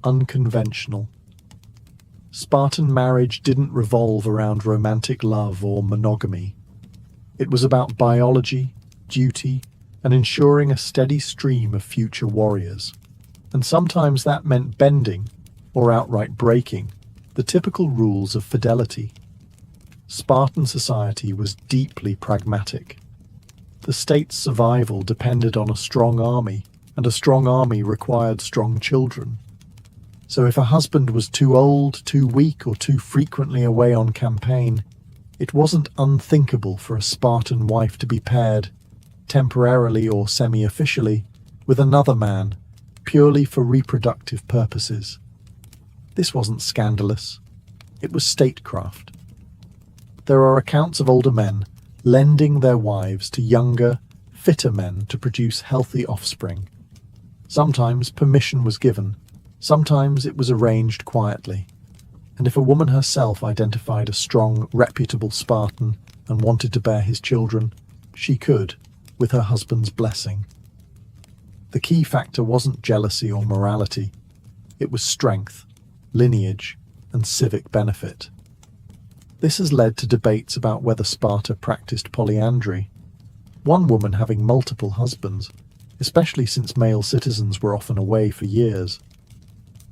unconventional. Spartan marriage didn't revolve around romantic love or monogamy. It was about biology, duty, and ensuring a steady stream of future warriors. And sometimes that meant bending, or outright breaking, the typical rules of fidelity. Spartan society was deeply pragmatic. The state's survival depended on a strong army, and a strong army required strong children. So if a husband was too old, too weak, or too frequently away on campaign, it wasn't unthinkable for a Spartan wife to be paired, temporarily or semi-officially, with another man, purely for reproductive purposes. This wasn't scandalous. It was statecraft. There are accounts of older men lending their wives to younger, fitter men to produce healthy offspring. Sometimes permission was given, sometimes it was arranged quietly. And if a woman herself identified a strong, reputable Spartan and wanted to bear his children, she could, with her husband's blessing. The key factor wasn't jealousy or morality. It was strength, lineage, and civic benefit. This has led to debates about whether Sparta practiced polyandry, one woman having multiple husbands, especially since male citizens were often away for years.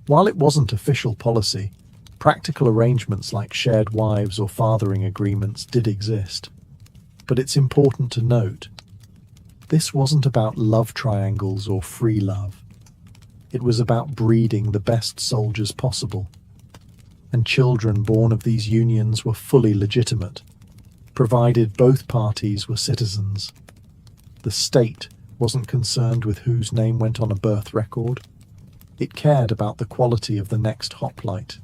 While it wasn't official policy, practical arrangements like shared wives or fathering agreements did exist. But it's important to note, this wasn't about love triangles or free love. It was about breeding the best soldiers possible. And children born of these unions were fully legitimate, provided both parties were citizens. The state wasn't concerned with whose name went on a birth record. It cared about the quality of the next hoplite.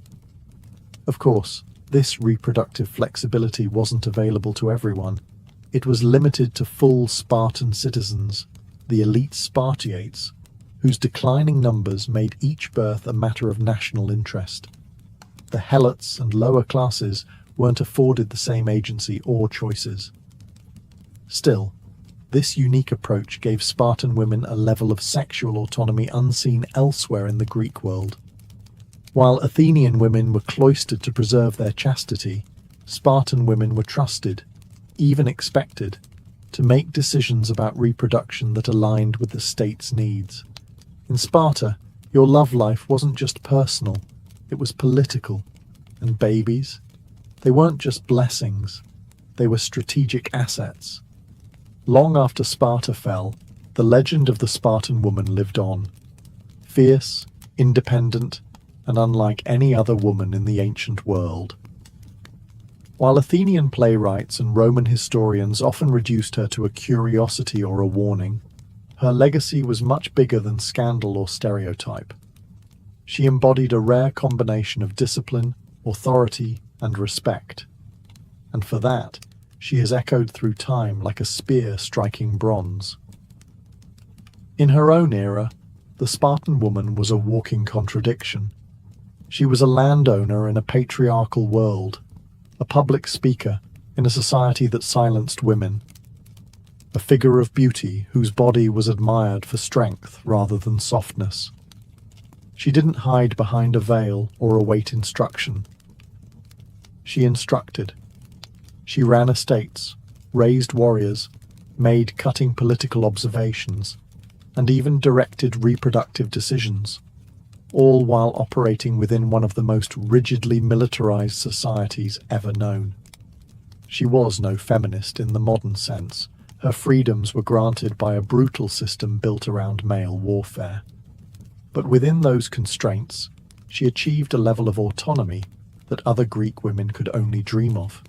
Of course, this reproductive flexibility wasn't available to everyone. It was limited to full Spartan citizens, the elite Spartiates, whose declining numbers made each birth a matter of national interest. The helots and lower classes weren't afforded the same agency or choices. Still, this unique approach gave Spartan women a level of sexual autonomy unseen elsewhere in the Greek world. While Athenian women were cloistered to preserve their chastity, Spartan women were trusted, even expected, to make decisions about reproduction that aligned with the state's needs. In Sparta, your love life wasn't just personal, it was political. And babies? They weren't just blessings, they were strategic assets. Long after Sparta fell, the legend of the Spartan woman lived on. Fierce, independent, and unlike any other woman in the ancient world. While Athenian playwrights and Roman historians often reduced her to a curiosity or a warning, her legacy was much bigger than scandal or stereotype. She embodied a rare combination of discipline, authority, and respect. And for that, she has echoed through time like a spear striking bronze. In her own era, the Spartan woman was a walking contradiction. She was a landowner in a patriarchal world, a public speaker in a society that silenced women, a figure of beauty whose body was admired for strength rather than softness. She didn't hide behind a veil or await instruction. She instructed, She ran estates, raised warriors, made cutting political observations, and even directed reproductive decisions, all while operating within one of the most rigidly militarized societies ever known. She was no feminist in the modern sense. Her freedoms were granted by a brutal system built around male warfare. But within those constraints, she achieved a level of autonomy that other Greek women could only dream of.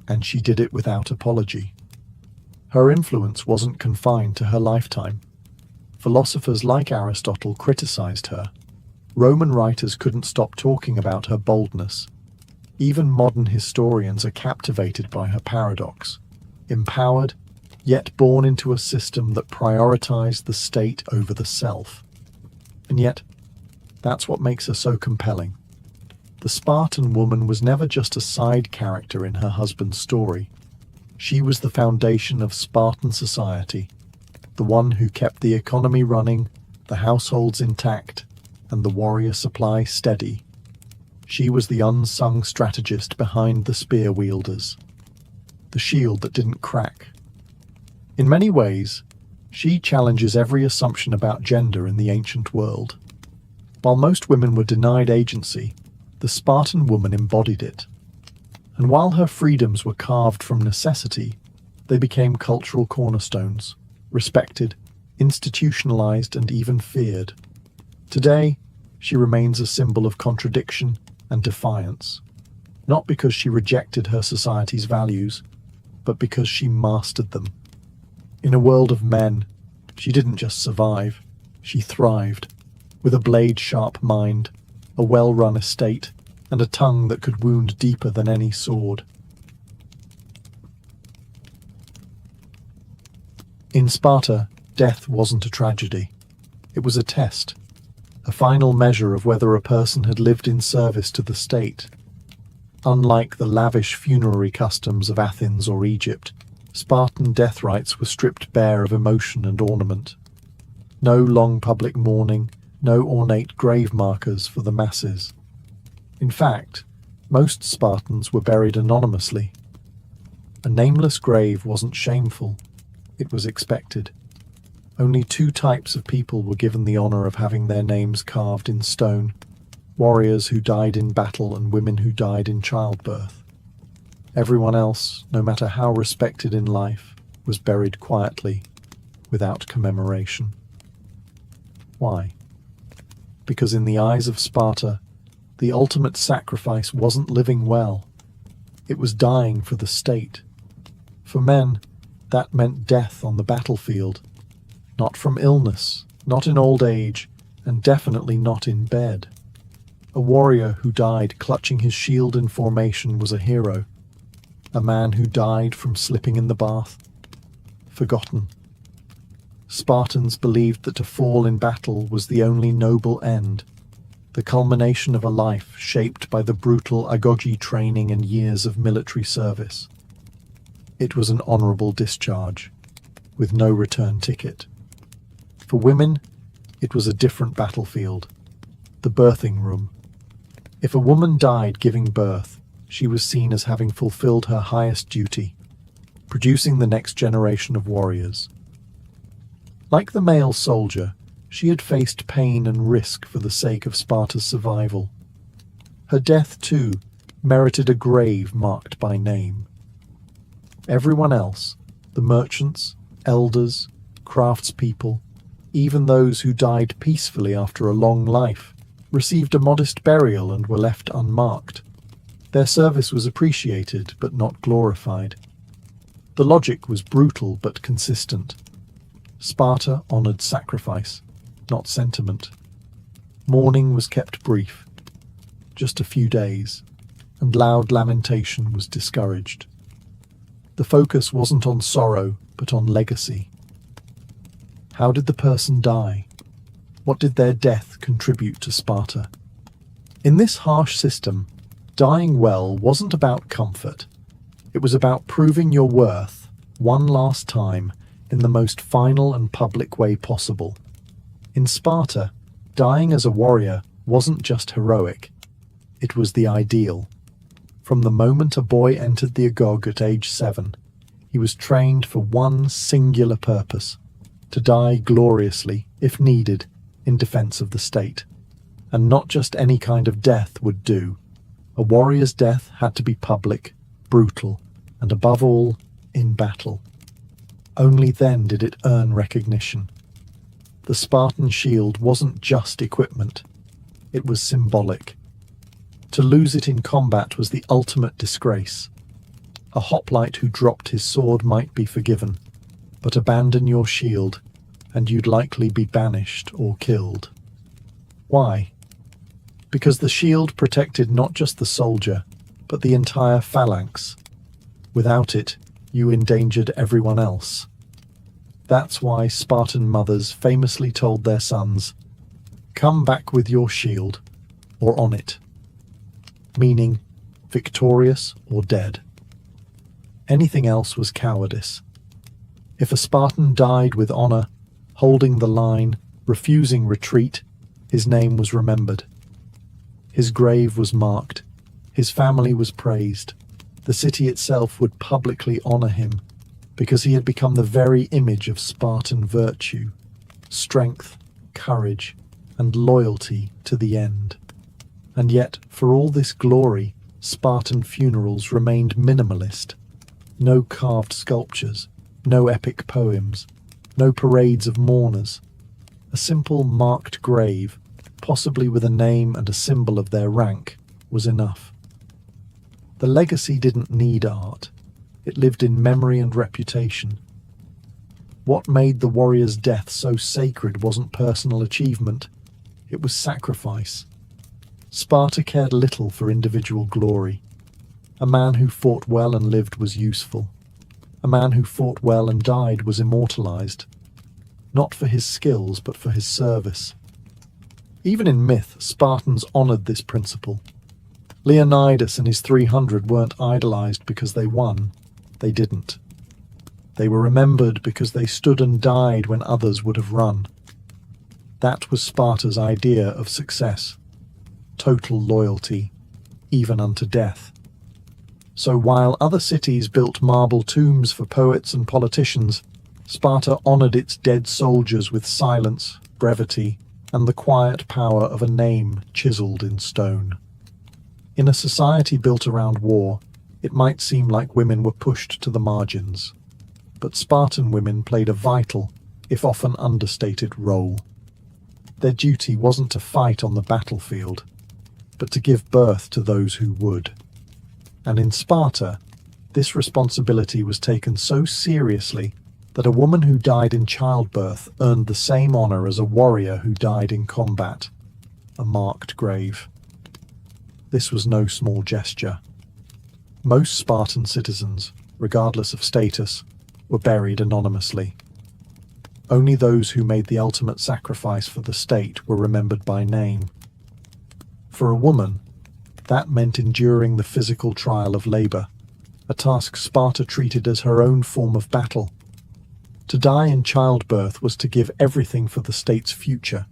And she did it without apology. Her influence wasn't confined to her lifetime. Philosophers like Aristotle criticized her. Roman writers couldn't stop talking about her boldness. Even modern historians are captivated by her paradox. Empowered, yet born into a system that prioritized the state over the self. And yet, that's what makes her so compelling. The Spartan woman was never just a side character in her husband's story. She was the foundation of Spartan society, the one who kept the economy running, the households intact, and the warrior supply steady. She was the unsung strategist behind the spear wielders, the shield that didn't crack. In many ways, she challenges every assumption about gender in the ancient world. While most women were denied agency, the Spartan woman embodied it. And while her freedoms were carved from necessity, they became cultural cornerstones, respected, institutionalized, and even feared. Today, she remains a symbol of contradiction and defiance, not because she rejected her society's values, but because she mastered them. In a world of men, she didn't just survive, she thrived, with a blade-sharp mind, a well-run estate, and a tongue that could wound deeper than any sword. In Sparta, death wasn't a tragedy. It was a test, a final measure of whether a person had lived in service to the state. Unlike the lavish funerary customs of Athens or Egypt, Spartan death rites were stripped bare of emotion and ornament. No long public mourning, no ornate grave markers for the masses. In fact, most Spartans were buried anonymously. A nameless grave wasn't shameful, it was expected. Only two types of people were given the honor of having their names carved in stone: warriors who died in battle and women who died in childbirth. Everyone else, no matter how respected in life, was buried quietly, without commemoration. Why? Because in the eyes of Sparta, the ultimate sacrifice wasn't living well. It was dying for the state. For men, that meant death on the battlefield. Not from illness, not in old age, and definitely not in bed. A warrior who died clutching his shield in formation was a hero. A man who died from slipping in the bath, forgotten. Spartans believed that to fall in battle was the only noble end, the culmination of a life shaped by the brutal agoge training and years of military service. It was an honorable discharge, with no return ticket. For women, it was a different battlefield, the birthing room. If a woman died giving birth, she was seen as having fulfilled her highest duty, producing the next generation of warriors. Like the male soldier, she had faced pain and risk for the sake of Sparta's survival. Her death, too, merited a grave marked by name. Everyone else, the merchants, elders, craftspeople, even those who died peacefully after a long life, received a modest burial and were left unmarked. Their service was appreciated but not glorified. The logic was brutal but consistent. Sparta honored sacrifice, not sentiment. Mourning was kept brief, just a few days, and loud lamentation was discouraged. The focus wasn't on sorrow, but on legacy. How did the person die? What did their death contribute to Sparta? In this harsh system, dying well wasn't about comfort. It was about proving your worth, one last time, in the most final and public way possible. In Sparta, dying as a warrior wasn't just heroic. It was the ideal. From the moment a boy entered the agog at age 7, he was trained for one singular purpose: to die gloriously, if needed, in defense of the state. And not just any kind of death would do. A warrior's death had to be public, brutal, and above all, in battle. Only then did it earn recognition. The Spartan shield wasn't just equipment, it was symbolic. To lose it in combat was the ultimate disgrace. A hoplite who dropped his sword might be forgiven, but abandon your shield, and you'd likely be banished or killed. Why? Because the shield protected not just the soldier, but the entire phalanx. Without it, you endangered everyone else. That's why Spartan mothers famously told their sons, "Come back with your shield, or on it," meaning victorious or dead. Anything else was cowardice. If a Spartan died with honor, holding the line, refusing retreat, his name was remembered. His grave was marked. His family was praised. The city itself would publicly honor him, because he had become the very image of Spartan virtue, strength, courage, and loyalty to the end. And yet, for all this glory, Spartan funerals remained minimalist. No carved sculptures, no epic poems, no parades of mourners. A simple marked grave, possibly with a name and a symbol of their rank, was enough. The legacy didn't need art. It lived in memory and reputation. What made the warrior's death so sacred wasn't personal achievement, it was sacrifice. Sparta cared little for individual glory. A man who fought well and lived was useful. A man who fought well and died was immortalized, not for his skills but for his service. Even in myth, Spartans honored this principle. Leonidas and his 300 weren't idolized because they won. They didn't. They were remembered because they stood and died when others would have run. That was Sparta's idea of success. Total loyalty, even unto death. So while other cities built marble tombs for poets and politicians, Sparta honored its dead soldiers with silence, brevity, and the quiet power of a name chiseled in stone. In a society built around war, it might seem like women were pushed to the margins. But Spartan women played a vital, if often understated, role. Their duty wasn't to fight on the battlefield, but to give birth to those who would. And in Sparta, this responsibility was taken so seriously that a woman who died in childbirth earned the same honor as a warrior who died in combat, a marked grave. This was no small gesture. Most Spartan citizens, regardless of status, were buried anonymously. Only those who made the ultimate sacrifice for the state were remembered by name. For a woman, that meant enduring the physical trial of labor, a task Sparta treated as her own form of battle. To die in childbirth was to give everything for the state's future,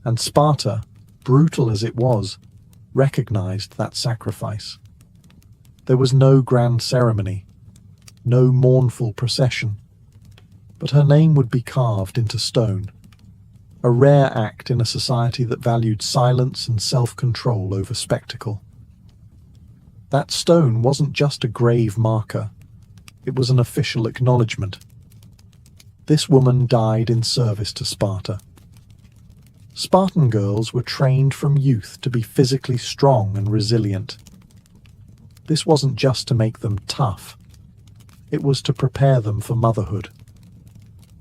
and Sparta, brutal as it was, recognized that sacrifice. There was no grand ceremony, no mournful procession, but her name would be carved into stone, a rare act in a society that valued silence and self-control over spectacle. That stone wasn't just a grave marker, it was an official acknowledgement. This woman died in service to Sparta. Spartan girls were trained from youth to be physically strong and resilient. This wasn't just to make them tough, it was to prepare them for motherhood.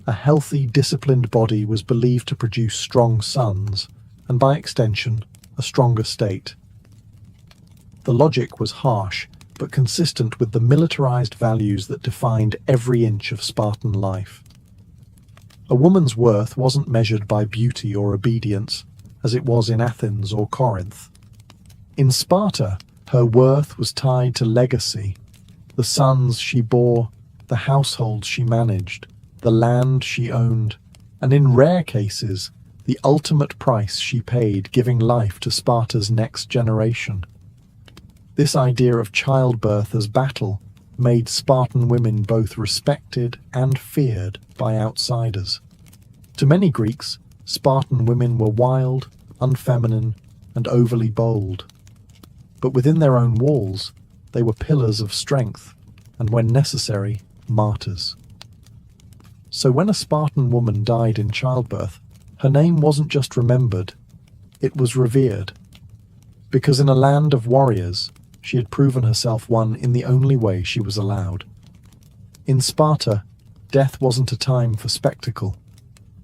A healthy, disciplined body was believed to produce strong sons, and by extension, a stronger state. The logic was harsh, but consistent with the militarized values that defined every inch of Spartan life. A woman's worth wasn't measured by beauty or obedience, as it was in Athens or Corinth. In Sparta, her worth was tied to legacy, the sons she bore, the household she managed, the land she owned, and in rare cases, the ultimate price she paid giving life to Sparta's next generation. This idea of childbirth as battle made Spartan women both respected and feared by outsiders. To many Greeks, Spartan women were wild, unfeminine, and overly bold. But within their own walls, they were pillars of strength, and when necessary, martyrs. So when a Spartan woman died in childbirth, her name wasn't just remembered, it was revered. Because in a land of warriors, she had proven herself one in the only way she was allowed. In Sparta, death wasn't a time for spectacle,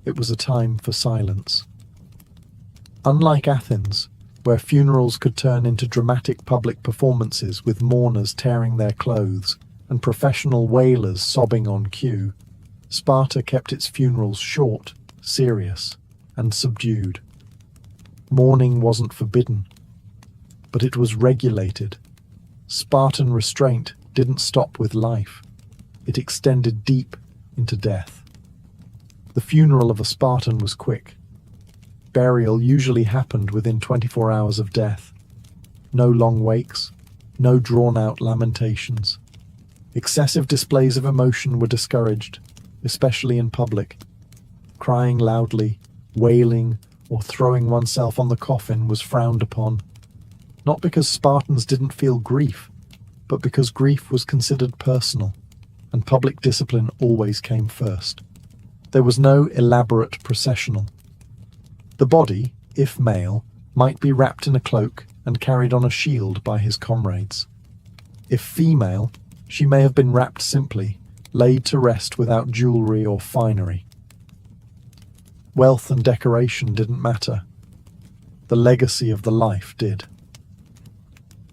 it was a time for silence. Unlike Athens, where funerals could turn into dramatic public performances with mourners tearing their clothes and professional wailers sobbing on cue, Sparta kept its funerals short, serious, and subdued. Mourning wasn't forbidden, but it was regulated. Spartan restraint didn't stop with life. It extended deep into death. The funeral of a Spartan was quick. Burial usually happened within 24 hours of death. No long wakes, no drawn-out lamentations. Excessive displays of emotion were discouraged, especially in public. Crying loudly, wailing, or throwing oneself on the coffin was frowned upon. Not because Spartans didn't feel grief, but because grief was considered personal, and public discipline always came first. There was no elaborate processional. The body, if male, might be wrapped in a cloak and carried on a shield by his comrades. If female, she may have been wrapped simply, laid to rest without jewelry or finery. Wealth and decoration didn't matter. The legacy of the life did.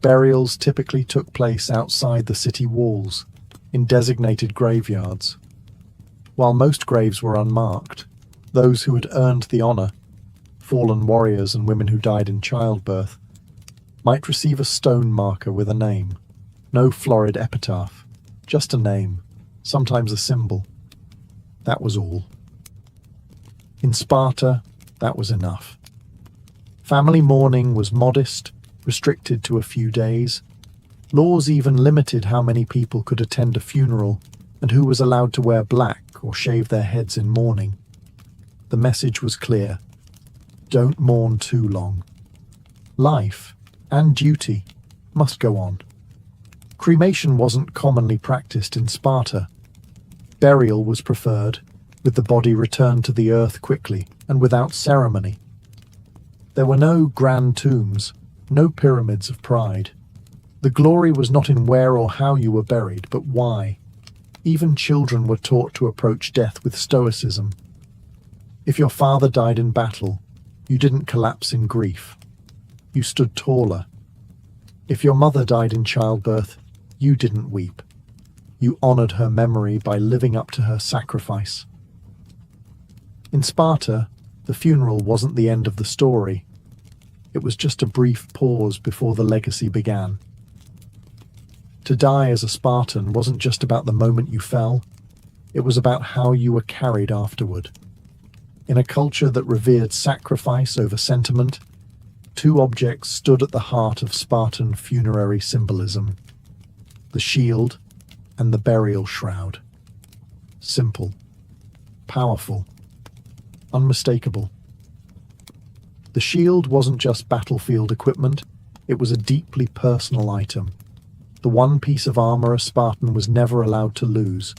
Burials typically took place outside the city walls, in designated graveyards. While most graves were unmarked, those who had earned the honor, fallen warriors and women who died in childbirth, might receive a stone marker with a name. No florid epitaph, just a name, sometimes a symbol. That was all. In Sparta, that was enough. Family mourning was modest, restricted to a few days. Laws even limited how many people could attend a funeral and who was allowed to wear black or shave their heads in mourning. The message was clear. Don't mourn too long. Life and duty must go on. Cremation wasn't commonly practiced in Sparta. Burial was preferred, with the body returned to the earth quickly and without ceremony. There were no grand tombs, no pyramids of pride. The glory was not in where or how you were buried, but why. Even children were taught to approach death with stoicism. If your father died in battle, you didn't collapse in grief. You stood taller. If your mother died in childbirth, you didn't weep. You honored her memory by living up to her sacrifice. In Sparta, the funeral wasn't the end of the story. It was just a brief pause before the legacy began. To die as a Spartan wasn't just about the moment you fell, it was about how you were carried afterward. In a culture that revered sacrifice over sentiment, two objects stood at the heart of Spartan funerary symbolism: the shield and the burial shroud. Simple, powerful, unmistakable. The shield wasn't just battlefield equipment, it was a deeply personal item. The one piece of armor a Spartan was never allowed to lose.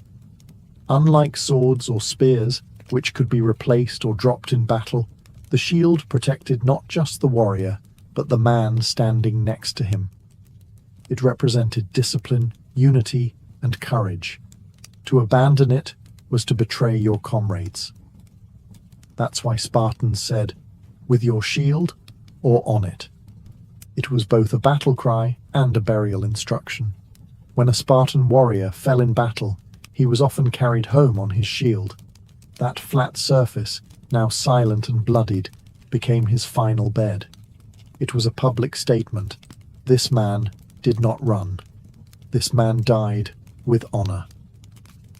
Unlike swords or spears, which could be replaced or dropped in battle, the shield protected not just the warrior, but the man standing next to him. It represented discipline, unity, and courage. To abandon it was to betray your comrades. That's why Spartans said, "With your shield or on it." It was both a battle cry and a burial instruction. When a Spartan warrior fell in battle, he was often carried home on his shield. That flat surface, now silent and bloodied, became his final bed. It was a public statement. This man did not run. This man died with honor.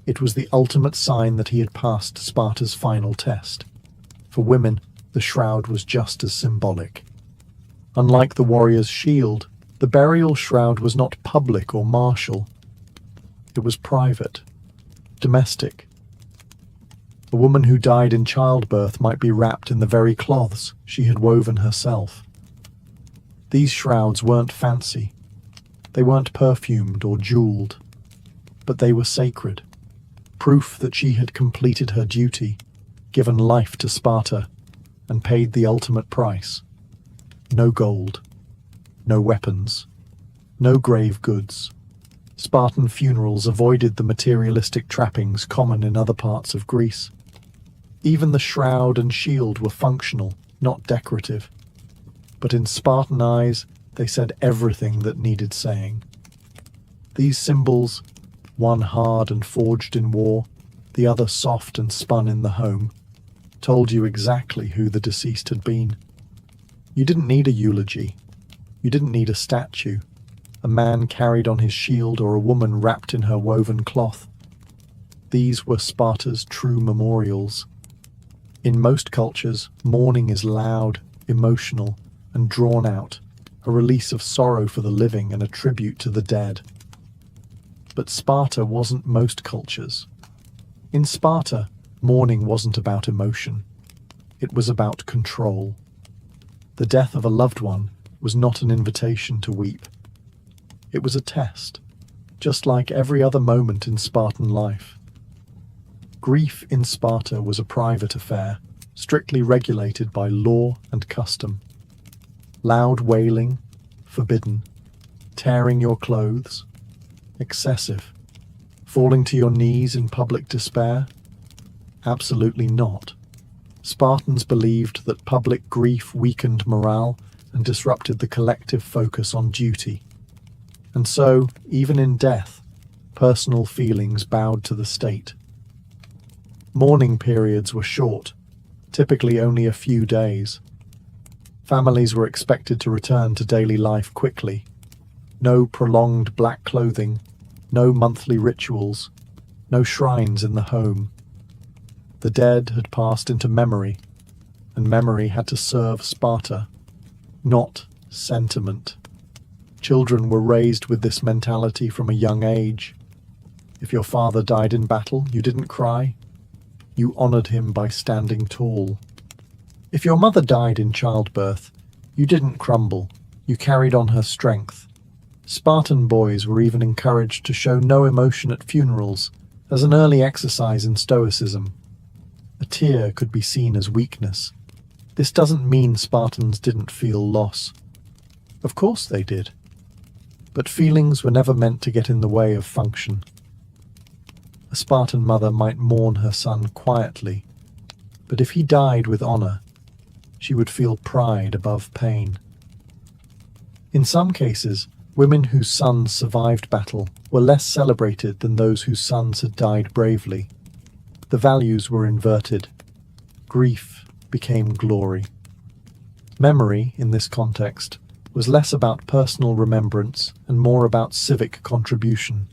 It was the ultimate sign that he had passed Sparta's final test. For women, the shroud was just as symbolic. Unlike the warrior's shield, The burial shroud was not public or martial. It was private, domestic. A woman who died in childbirth might be wrapped in the very cloths she had woven herself. These shrouds weren't fancy. They weren't perfumed or jeweled, but they were sacred, proof that she had completed her duty, given life to Sparta, and paid the ultimate price. No gold, no weapons, no grave goods. Spartan funerals avoided the materialistic trappings common in other parts of Greece. Even the shroud and shield were functional, not decorative. But in Spartan eyes, they said everything that needed saying. These symbols, one hard and forged in war, the other soft and spun in the home, told you exactly who the deceased had been. You didn't need a eulogy. You didn't need a statue, a man carried on his shield or a woman wrapped in her woven cloth. These were Sparta's true memorials. In most cultures, mourning is loud, emotional, and drawn out, a release of sorrow for the living and a tribute to the dead. But Sparta wasn't most cultures. In Sparta, mourning wasn't about emotion. It was about control. The death of a loved one was not an invitation to weep. It was a test, just like every other moment in Spartan life. Grief in Sparta was a private affair, strictly regulated by law and custom. Loud wailing, forbidden. Tearing your clothes, excessive. Falling to your knees in public despair? Absolutely not. Spartans believed that public grief weakened morale and disrupted the collective focus on duty. And so, even in death, personal feelings bowed to the state. Mourning periods were short, typically only a few days. Families were expected to return to daily life quickly. No prolonged black clothing, no monthly rituals, no shrines in the home. The dead had passed into memory, and memory had to serve Sparta, not sentiment. Children were raised with this mentality from a young age. If your father died in battle, you didn't cry. You honored him by standing tall. If your mother died in childbirth, you didn't crumble. You carried on her strength. Spartan boys were even encouraged to show no emotion at funerals as an early exercise in stoicism. A tear could be seen as weakness. This doesn't mean Spartans didn't feel loss. Of course they did. But feelings were never meant to get in the way of function. A Spartan mother might mourn her son quietly, but if he died with honor, she would feel pride above pain. In some cases, women whose sons survived battle were less celebrated than those whose sons had died bravely. The values were inverted. Grief became glory. Memory, in this context, was less about personal remembrance and more about civic contribution.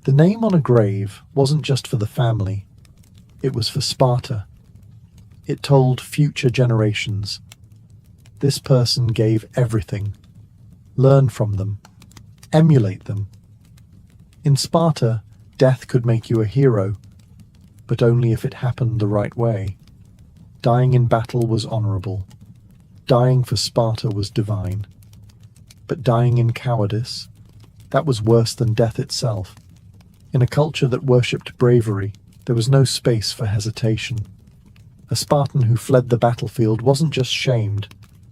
The name on a grave wasn't just for the family, it was for Sparta. It told future generations, this person gave everything. Learn from them. Emulate them. In Sparta, death could make you a hero, but only if it happened the right way. Dying in battle was honorable. Dying for Sparta was divine. But dying in cowardice, that was worse than death itself. In a culture that worshipped bravery, there was no space for hesitation. A Spartan who fled the battlefield wasn't just shamed,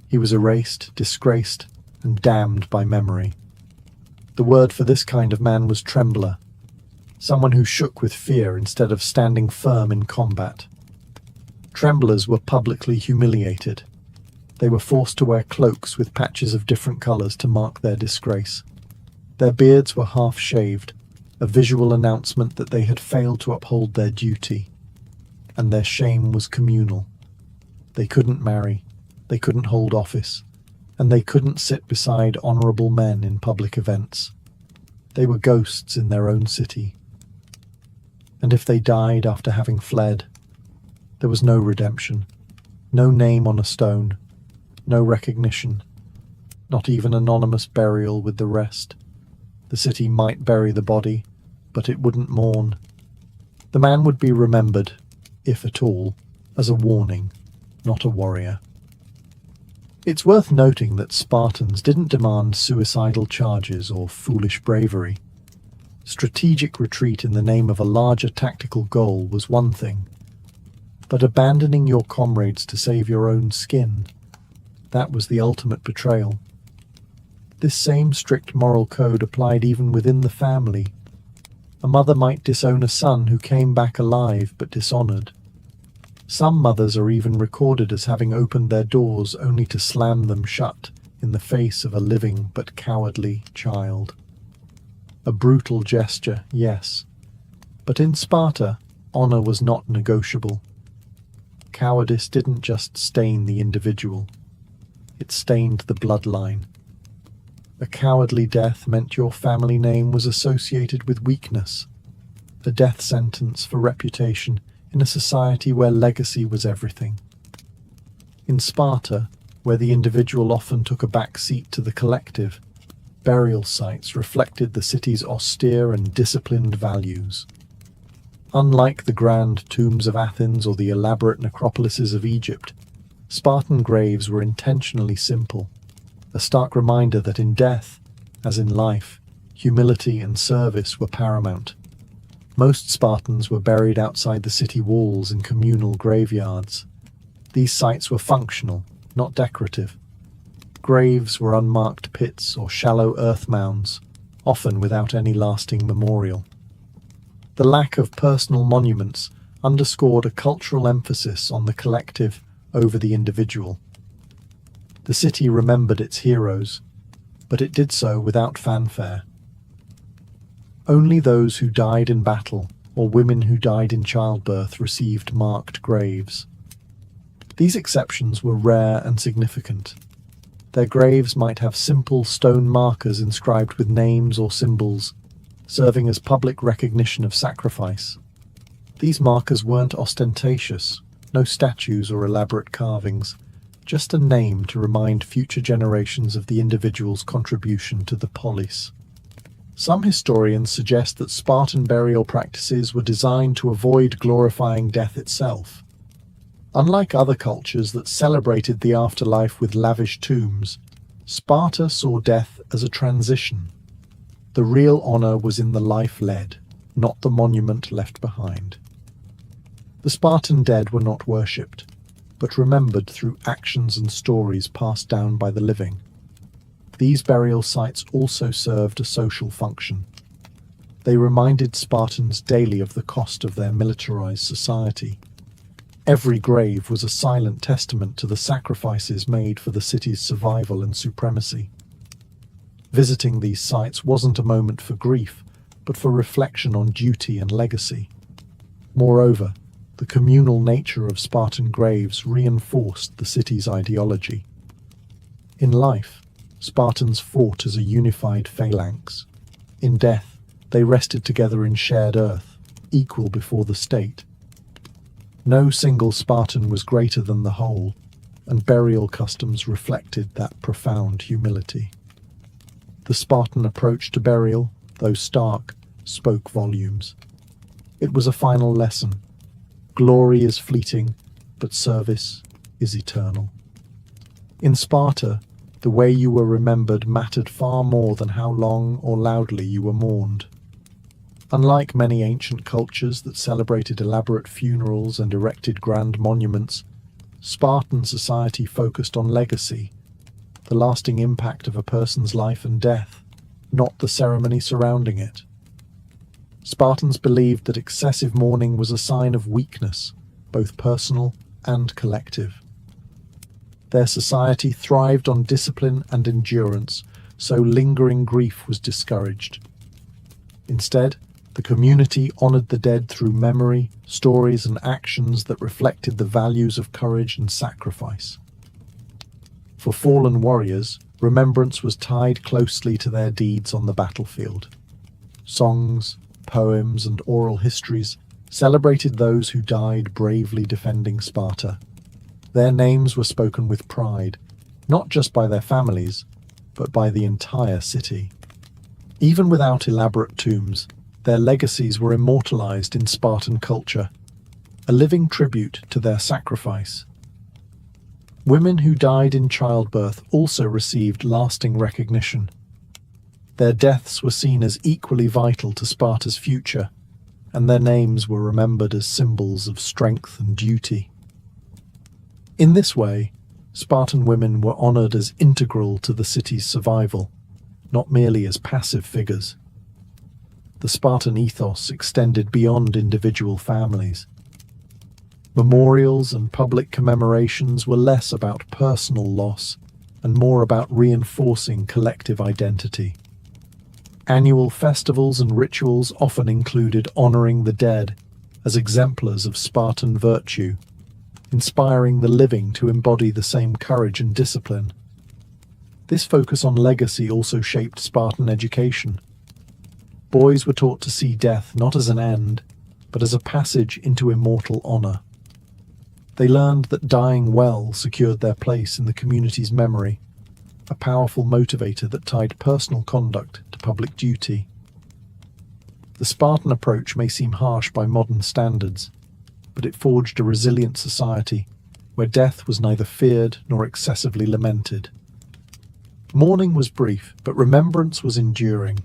he was erased, disgraced, and damned by memory. The word for this kind of man was trembler, someone who shook with fear instead of standing firm in combat. Tremblers were publicly humiliated. They were forced to wear cloaks with patches of different colours to mark their disgrace. Their beards were half-shaved, a visual announcement that they had failed to uphold their duty. And their shame was communal. They couldn't marry, they couldn't hold office, and they couldn't sit beside honourable men in public events. They were ghosts in their own city. And if they died after having fled, there was no redemption, no name on a stone, no recognition. not even anonymous burial with the rest. The city might bury the body, but it wouldn't mourn. The man would be remembered, if at all, as a warning, not a warrior. It's worth noting that Spartans didn't demand suicidal charges or foolish bravery. Strategic retreat in the name of a larger tactical goal was one thing, but abandoning your comrades to save your own skin, that was the ultimate betrayal. This same strict moral code applied even within the family. A mother might disown a son who came back alive but dishonored. Some mothers are even recorded as having opened their doors only to slam them shut in the face of a living but cowardly child. A brutal gesture, yes, but in Sparta, honor was not negotiable. Cowardice didn't just stain the individual, it stained the bloodline. A cowardly death meant your family name was associated with weakness, a death sentence for reputation in a society where legacy was everything. In Sparta, where the individual often took a back seat to the collective, burial sites reflected the city's austere and disciplined values. Unlike the grand tombs of Athens or the elaborate necropolises of Egypt, Spartan graves were intentionally simple, a stark reminder that in death, as in life, humility and service were paramount. Most Spartans were buried outside the city walls in communal graveyards. These sites were functional, not decorative. Graves were unmarked pits or shallow earth mounds, often without any lasting memorial. The lack of personal monuments underscored a cultural emphasis on the collective over the individual. The city remembered its heroes, but it did so without fanfare. Only those who died in battle or women who died in childbirth received marked graves. These exceptions were rare and significant. Their graves might have simple stone markers inscribed with names or symbols, serving as public recognition of sacrifice. These markers weren't ostentatious, no statues or elaborate carvings, just a name to remind future generations of the individual's contribution to the polis. Some historians suggest that Spartan burial practices were designed to avoid glorifying death itself. Unlike other cultures that celebrated the afterlife with lavish tombs, Sparta saw death as a transition. The real honor was in the life led, not the monument left behind. The Spartan dead were not worshipped, but remembered through actions and stories passed down by the living. These burial sites also served a social function. They reminded Spartans daily of the cost of their militarized society. Every grave was a silent testament to the sacrifices made for the city's survival and supremacy. Visiting these sites wasn't a moment for grief, but for reflection on duty and legacy. Moreover, the communal nature of Spartan graves reinforced the city's ideology. In life, Spartans fought as a unified phalanx. In death, they rested together in shared earth, equal before the state. No single Spartan was greater than the whole, and burial customs reflected that profound humility. The Spartan approach to burial, though stark, spoke volumes. It was a final lesson. Glory is fleeting, but service is eternal. In Sparta, the way you were remembered mattered far more than how long or loudly you were mourned. Unlike many ancient cultures that celebrated elaborate funerals and erected grand monuments, Spartan society focused on legacy, the lasting impact of a person's life and death, not the ceremony surrounding it. Spartans believed that excessive mourning was a sign of weakness, both personal and collective. Their society thrived on discipline and endurance, so lingering grief was discouraged. Instead, the community honored the dead through memory, stories, and actions that reflected the values of courage and sacrifice. For fallen warriors, remembrance was tied closely to their deeds on the battlefield. Songs, poems, and oral histories celebrated those who died bravely defending Sparta. Their names were spoken with pride, not just by their families, but by the entire city. Even without elaborate tombs, their legacies were immortalized in Spartan culture, a living tribute to their sacrifice. Women who died in childbirth also received lasting recognition. Their deaths were seen as equally vital to Sparta's future, and their names were remembered as symbols of strength and duty. In this way, Spartan women were honored as integral to the city's survival, not merely as passive figures. The Spartan ethos extended beyond individual families. Memorials and public commemorations were less about personal loss and more about reinforcing collective identity. Annual festivals and rituals often included honoring the dead as exemplars of Spartan virtue, inspiring the living to embody the same courage and discipline. This focus on legacy also shaped Spartan education. Boys were taught to see death not as an end, but as a passage into immortal honor. They learned that dying well secured their place in the community's memory, a powerful motivator that tied personal conduct to public duty. The Spartan approach may seem harsh by modern standards, but it forged a resilient society where death was neither feared nor excessively lamented. Mourning was brief, but remembrance was enduring.